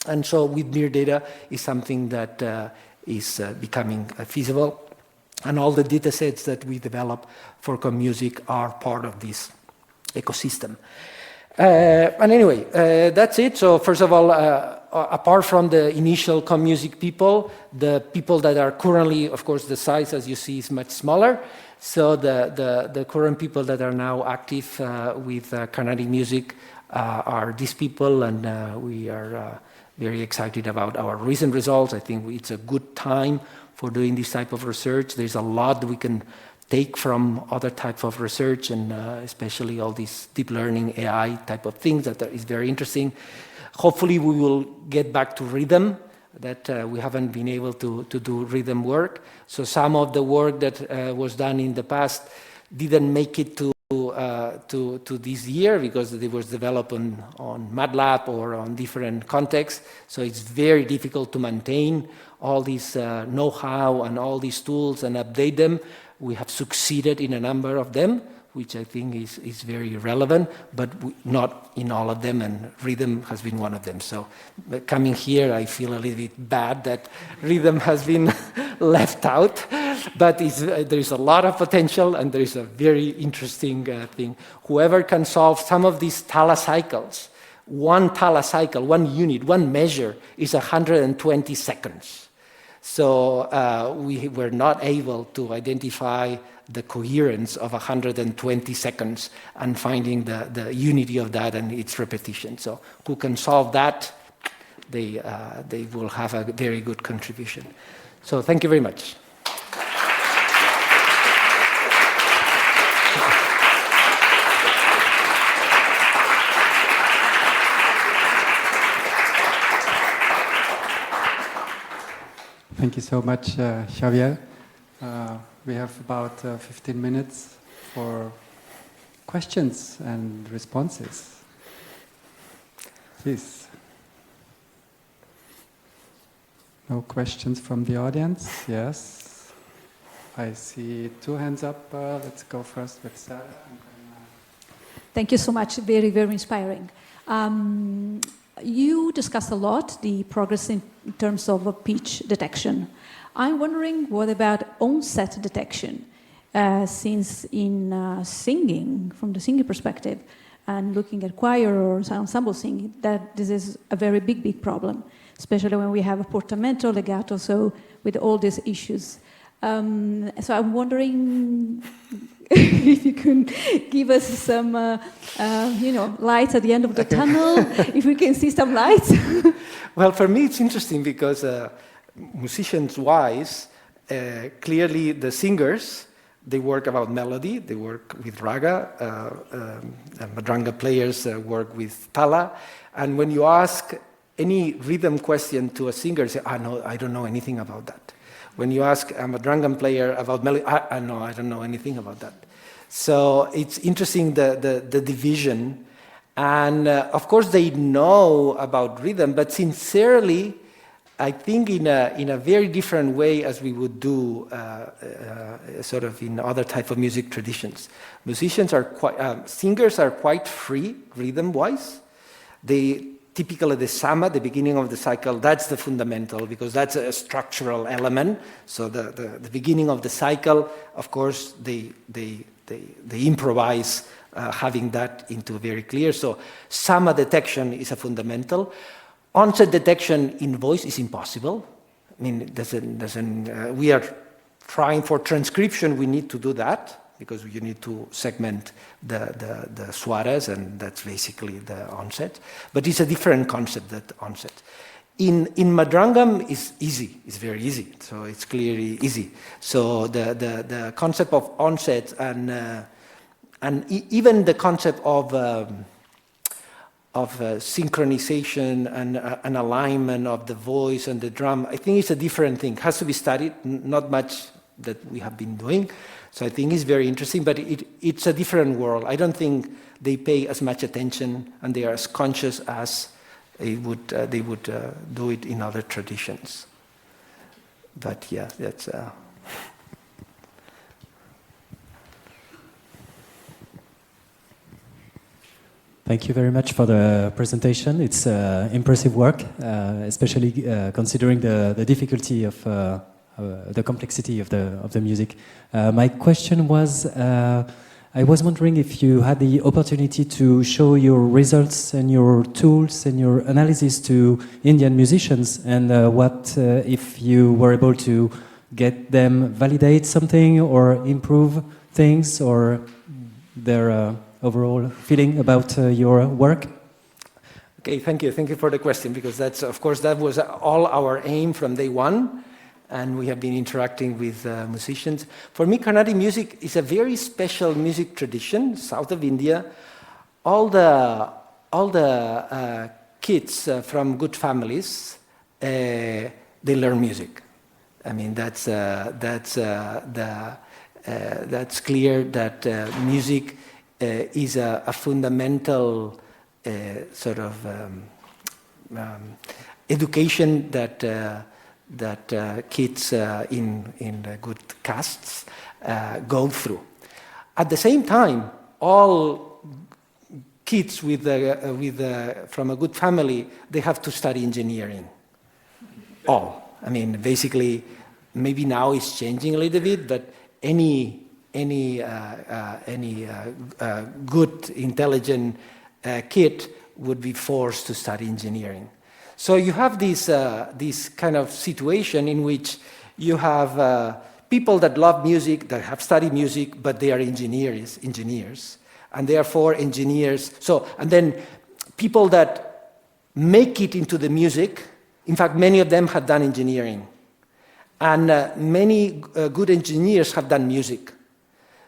And so with mere data is something that is becoming feasible. And all the data sets that we develop for ComMusic are part of this ecosystem. And anyway, that's it. So first of all, apart from the initial ComMusic people, the people that are currently, of course, the size, as you see, is much smaller. So the current people that are now active with Carnatic music are these people, and we are very excited about our recent results. I think it's a good time for doing this type of research. There's a lot we can take from other types of research, and especially all these deep learning, AI type of things that is very interesting. Hopefully we will get back to rhythm, that we haven't been able to do rhythm work. So some of the work that was done in the past didn't make it to this year because it was developed on MATLAB or on different contexts. So it's very difficult to maintain all this know-how and all these tools and update them. We have succeeded in a number of them, which I think is very relevant, but not in all of them, and rhythm has been one of them. So coming here, I feel a little bit bad that rhythm has been left out, but there is a lot of potential, and there is a very interesting thing. Whoever can solve some of these Tala cycles, one Tala cycle, one unit, one measure is 120 seconds. So we were not able to identify the coherence of 120 seconds and finding the unity of that and its repetition. So who can solve that, they will have a very good contribution. So thank you very much. Thank you so much, Xavier. We have about 15 minutes for questions and responses. Please. No questions from the audience? Yes. I see two hands up. Let's go first with Serra. Thank you so much. Very, very inspiring. You discussed a lot the progress in terms of pitch detection. I'm wondering, what about onset detection? since in singing, from the singing perspective, and looking at choir or ensemble singing, that this is a very big problem, especially when we have a portamento, legato, so with all these issues. So I'm wondering if you can give us some, lights at the end of the tunnel, if we can see some lights. Well, for me, it's interesting because musicians-wise, clearly the singers, they work about melody, they work with raga, madranga players work with tala, and when you ask any rhythm question to a singer, they say, no, I don't know anything about that. When you ask a madrangan player about melody, I don't know anything about that. So it's interesting the division, and of course they know about rhythm, but sincerely, I think in a very different way as we would do sort of in other type of music traditions. Musicians are quite, singers are quite free rhythm-wise. They typically the sama, the beginning of the cycle, that's the fundamental because that's a structural element. So the beginning of the cycle, of course, they improvise having that into very clear. So sama detection is a fundamental. Onset detection in voice is impossible. I mean, we are trying for transcription, we need to do that because you need to segment the swaras, and that's basically the onset. But it's a different concept, that onset. In Madrangam is easy, it's very easy, so it's clearly easy. So the concept of onset and even the concept of synchronization and an alignment of the voice and the drum, I think it's a different thing. It has to be studied, not much that we have been doing. So I think it's very interesting, but it's a different world. I don't think they pay as much attention and they are as conscious as they would do it in other traditions. But yeah, that's... Thank you very much for the presentation. It's impressive work, especially considering the difficulty of the complexity of the music. My question was, I was wondering if you had the opportunity to show your results and your tools and your analysis to Indian musicians, and what if you were able to get them validate something or improve things, or their overall feeling about your work? Okay, thank you. Thank you for the question, because that's, of course, that was all our aim from day one, and we have been interacting with musicians. For me, Carnatic music is a very special music tradition, south of India. All the kids from good families, they learn music. I mean, that's clear that music is a fundamental sort of education that kids in good castes go through. At the same time, all kids from a good family, they have to study engineering. All. I mean, basically, maybe now it's changing a little bit, but any good, intelligent kid would be forced to study engineering. So you have this kind of situation in which you have people that love music, that have studied music, but they are engineers, and therefore engineers. So, and then people that make it into the music, in fact, many of them have done engineering. And many good engineers have done music.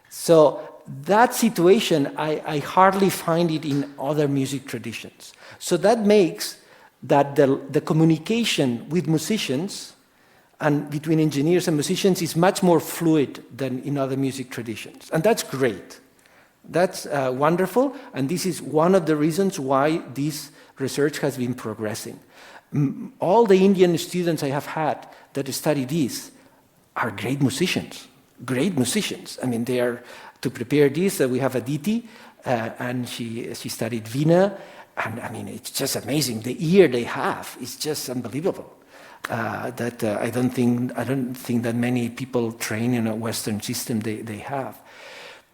So that situation, I hardly find it in other music traditions. So that makes that the communication with musicians and between engineers and musicians is much more fluid than in other music traditions. And that's great. That's wonderful, and this is one of the reasons why this research has been progressing. All the Indian students I have had that study this are great musicians. Great musicians. I mean, they are, to prepare this, we have Aditi, and she studied Veena, and I mean, it's just amazing. The ear they have is just unbelievable. that I don't think that many people train in a Western system they have.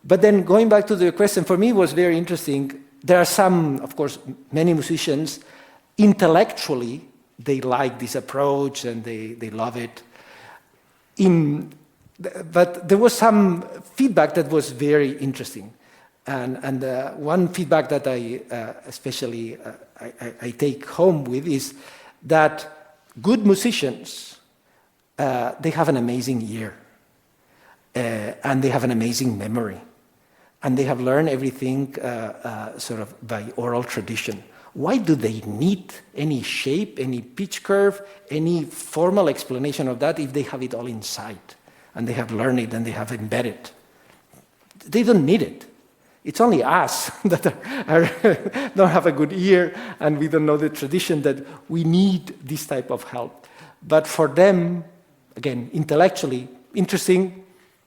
But then going back to the question, for me it was very interesting. There are some, of course, many musicians, intellectually, they like this approach and they love it. But there was some feedback that was very interesting. And one feedback that I especially I take home with is that good musicians, they have an amazing ear. And they have an amazing memory. And they have learned everything sort of by oral tradition. Why do they need any shape, any pitch curve, any formal explanation of that if they have it all inside? And they have learned it and they have embedded it. They don't need it. It's only us that don't have a good ear and we don't know the tradition that we need this type of help. But for them, again, intellectually, interesting.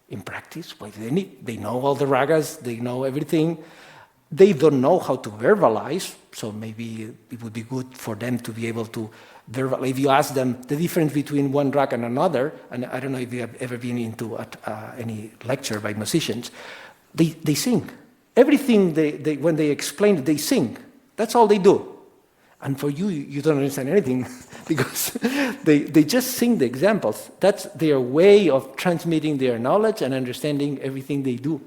In practice, what do they need? They know all the ragas, they know everything. They don't know how to verbalize, so maybe it would be good for them to be able to verbalize. If you ask them the difference between one rag and another, and I don't know if you have ever been into any lecture by musicians, they sing. Everything when they explain it, they sing. That's all they do. And for you, you don't understand anything because they just sing the examples. That's their way of transmitting their knowledge and understanding everything they do.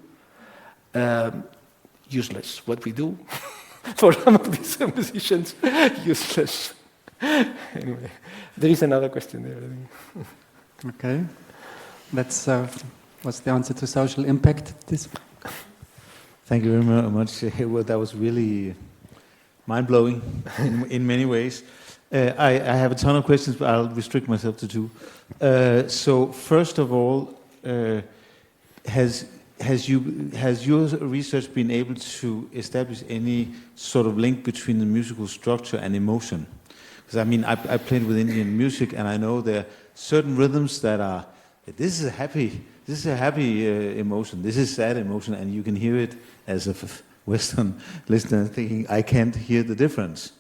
Useless, what we do. For some of these musicians, useless. Anyway, there is another question there. Okay. That's what's the answer to social impact? Thank you very much. Well, that was really mind-blowing in many ways. I have a ton of questions, but I'll restrict myself to two. So first of all, has your research been able to establish any sort of link between the musical structure and emotion? Because I mean, I played with Indian music, and I know there are certain rhythms that are, this is a happy emotion, this is sad emotion, and you can hear it as a Western listener thinking, I can't hear the difference.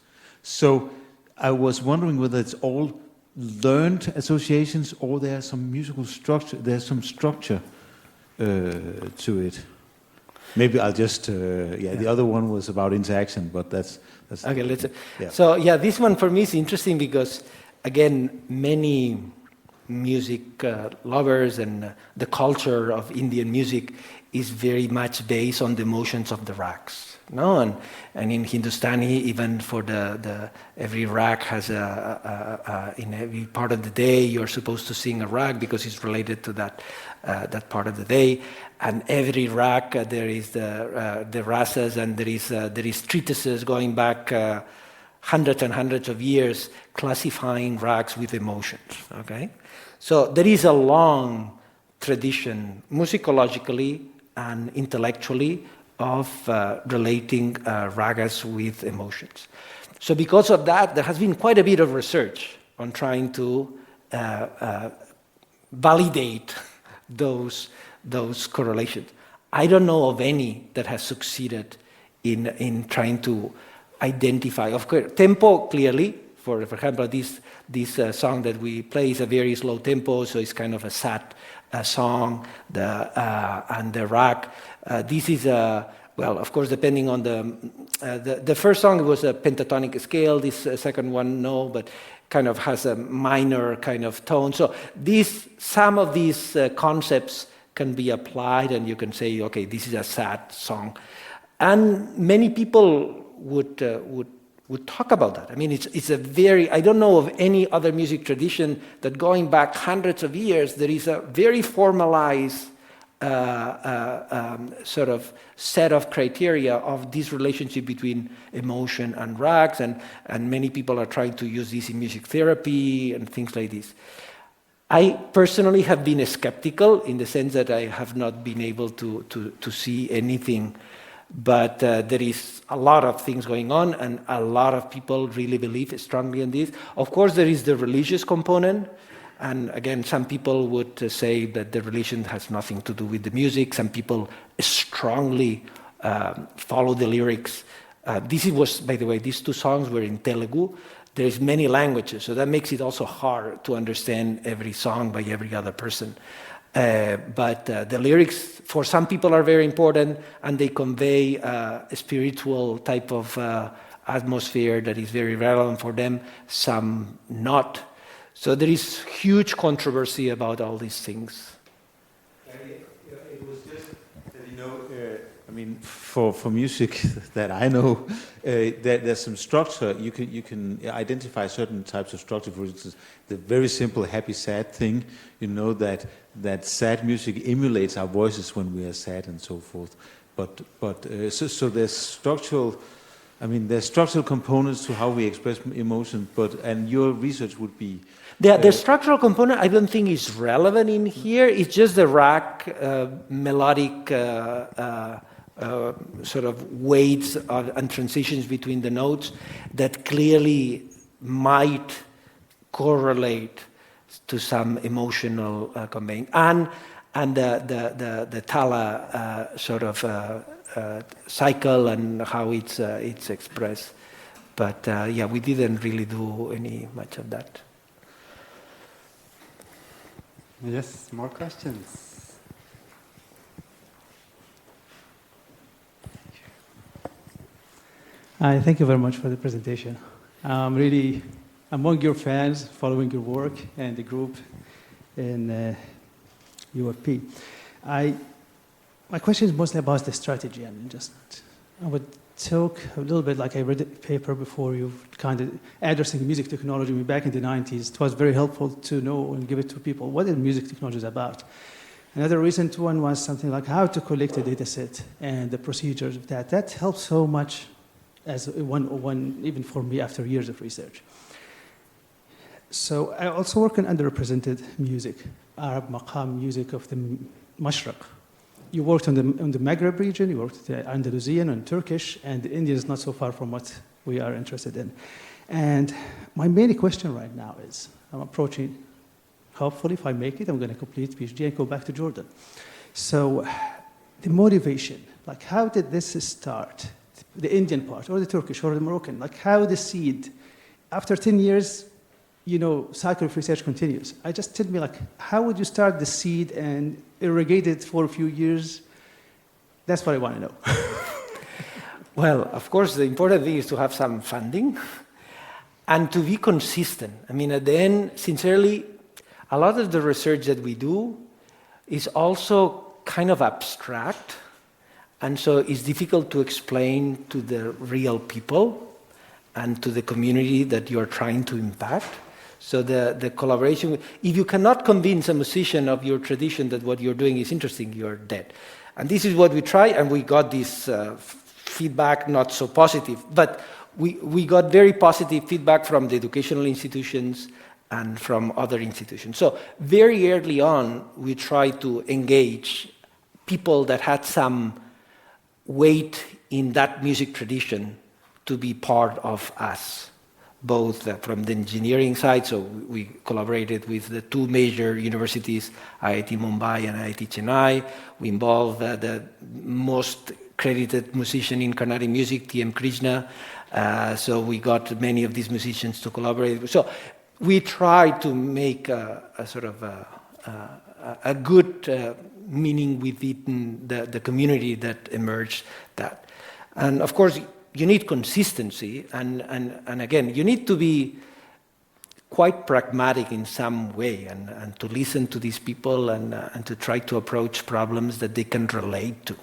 So I was wondering whether it's all learned associations or there's some musical structure, there's some structure to it. Maybe I'll just, the other one was about interaction, but that's okay, let's. Yeah. So yeah, this one for me is interesting because, again, many music lovers and the culture of Indian music is very much based on the emotions of the rags, no? And in Hindustani, even for the every rag has in every part of the day you're supposed to sing a rag because it's related to that part of the day. And every rag there is the rasas, and there is treatises going back hundreds and hundreds of years classifying rags with emotions. Okay, so there is a long tradition musicologically and intellectually of relating ragas with emotions. So because of that, there has been quite a bit of research on trying to validate those correlations. I don't know of any that has succeeded in trying to identify. Of course, tempo clearly. For example, this song that we play is a very slow tempo, so it's kind of a sad song. And the rag. This is well, of course, depending on the first song was a pentatonic scale. This second one, no, but kind of has a minor kind of tone. So some of these concepts can be applied, and you can say, okay, this is a sad song, and many people would talk about that. I mean, it's a very, I don't know of any other music tradition that going back hundreds of years, there is a very formalized sort of set of criteria of this relationship between emotion and rags, and many people are trying to use this in music therapy and things like this. I personally have been skeptical in the sense that I have not been able to see anything, but there is a lot of things going on, and a lot of people really believe strongly in this. Of course, there is the religious component. And again, some people would say that the religion has nothing to do with the music. Some people strongly follow the lyrics. This was, by the way, these two songs were in Telugu. there's many languages, so that makes it also hard to understand every song by every other person. But the lyrics, for some people, are very important, and they convey a spiritual type of atmosphere that is very relevant for them, some not. So there is huge controversy about all these things. It was just that, I mean, for music that I know, there's some structure. You can identify certain types of structure. For instance, the very simple happy sad thing. You know that sad music emulates our voices when we are sad and so forth. So there's structural. I mean, there's structural components to how we express emotion. And your research would be. The structural component, I don't think is relevant in here. It's just the rack melodic sort of weights and transitions between the notes that clearly might correlate to some emotional conveying, and the tala sort of cycle and how it's expressed. But yeah, we didn't really do any much of that. Yes, more questions. Hi, thank you very much for the presentation. I'm really among your fans, following your work and the group in UFP. My question is mostly about the strategy, and I would talk a little bit, like I read a paper before you, kind of addressing music technology back in the 90s. It was very helpful to know and give it to people. What is music technology about? Another recent one was something like how to collect a data set and the procedures of that. That helps so much as one, even for me after years of research. So I also work in underrepresented music, Arab maqam music of the Mashraq. You worked on the Maghreb region, you worked the Andalusian and Turkish, and India is not so far from what we are interested in. And my main question right now is, I'm approaching, hopefully if I make it, I'm going to complete PhD and go back to Jordan. So the motivation, like how did this start? The Indian part, or the Turkish, or the Moroccan, like how the seed, after 10 years, cycle of research continues. Just tell me, like, how would you start the seed and irrigate it for a few years? That's what I want to know. Well, of course, the important thing is to have some funding and to be consistent. I mean, at the end, sincerely, a lot of the research that we do is also kind of abstract, and so it's difficult to explain to the real people and to the community that you're trying to impact. So the collaboration, if you cannot convince a musician of your tradition that what you're doing is interesting, you're dead. And this is what we try, and we got this feedback, not so positive, but we got very positive feedback from the educational institutions and from other institutions. So very early on, we tried to engage people that had some weight in that music tradition to be part of us, both from the engineering side. So we collaborated with the two major universities, IIT Mumbai and IIT Chennai. We involved the most credited musician in Carnatic music, T.M. Krishna. So we got many of these musicians to collaborate. So we tried to make a sort of a good meaning within the community that emerged that. And of course, you need consistency, and again, you need to be quite pragmatic in some way, and to listen to these people and to try to approach problems that they can relate to,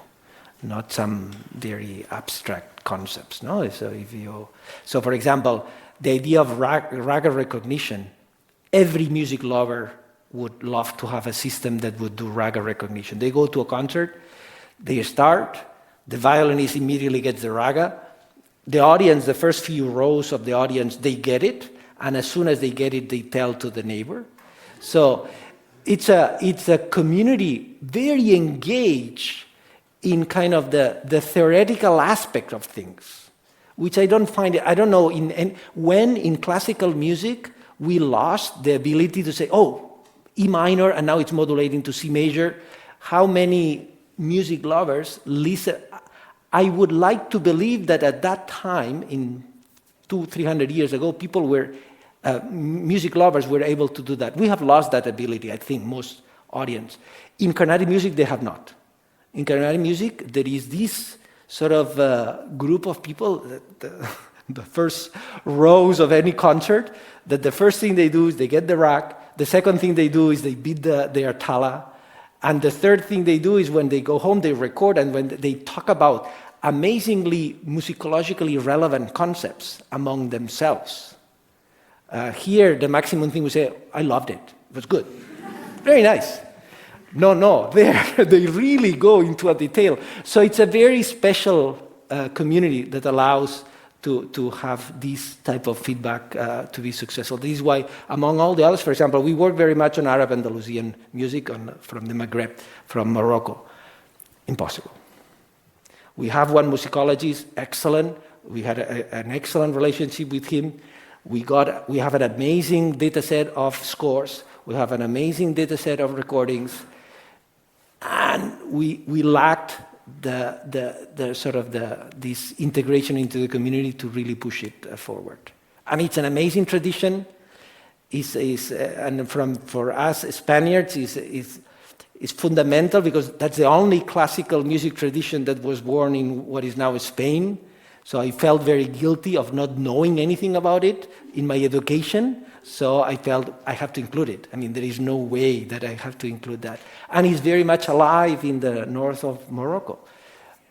not some very abstract concepts. No, so for example, the idea of raga recognition, every music lover would love to have a system that would do raga recognition. They go to a concert, they start, the violinist immediately gets the raga. The audience, the first few rows of the audience, they get it, and as soon as they get it, they tell to the neighbor. So it's a community very engaged in kind of the theoretical aspect of things, which I don't know, when in classical music we lost the ability to say, oh, E minor, and now it's modulating to C major. How many music lovers listen? I would like to believe that at that time, in 200-300 years ago, people were, music lovers were able to do that. We have lost that ability, I think, most audience. In Carnatic music, they have not. In Carnatic music, there is this sort of group of people, the first rows of any concert, that the first thing they do is they get the rack, the second thing they do is they beat their tala, and the third thing they do is when they go home, they record, and when they talk about amazingly musicologically relevant concepts among themselves. Here, the maximum thing we say, I loved it. It was good. Very nice. No, they really go into a detail. So it's a very special community that allows to have this type of feedback to be successful. This is why, among all the others, for example, we work very much on Arab Andalusian music from the Maghreb, from Morocco. Impossible. We have one musicologist, excellent. We had an excellent relationship with him. We have an amazing data set of scores. We have an amazing data set of recordings. And we lacked this integration into the community to really push it forward. And it's an amazing tradition. For us Spaniards, is fundamental because that's the only classical music tradition that was born in what is now Spain. So I felt very guilty of not knowing anything about it in my education. So I felt I have to include it. I mean, there is no way that I have to include that. And it's very much alive in the north of Morocco.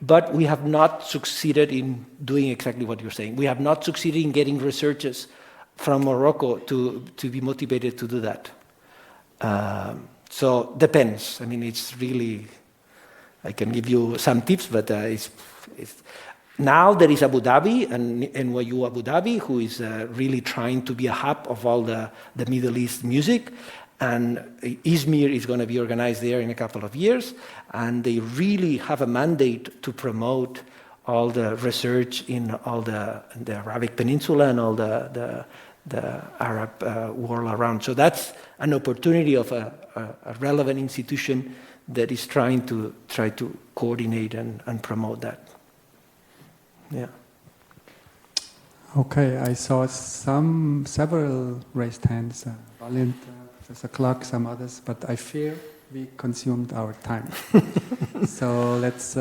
But we have not succeeded in doing exactly what you're saying. We have not succeeded in getting researchers from Morocco to be motivated to do that. So depends. I mean, it's really, I can give you some tips, but now there is Abu Dhabi and NYU Abu Dhabi, who is really trying to be a hub of all the Middle East music. And Izmir is going to be organized there in a couple of years. And they really have a mandate to promote all the research in all the Arabic Peninsula and all the Arab world around. So that's an opportunity of a relevant institution that is trying to coordinate and promote that. Yeah. Okay, I saw several raised hands. Valiant, Professor Clark, some others, but I fear we consumed our time. So let's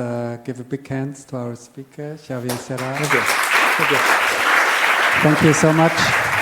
give a big hand to our speaker, Xavier Serra. Thank you. Thank you so much.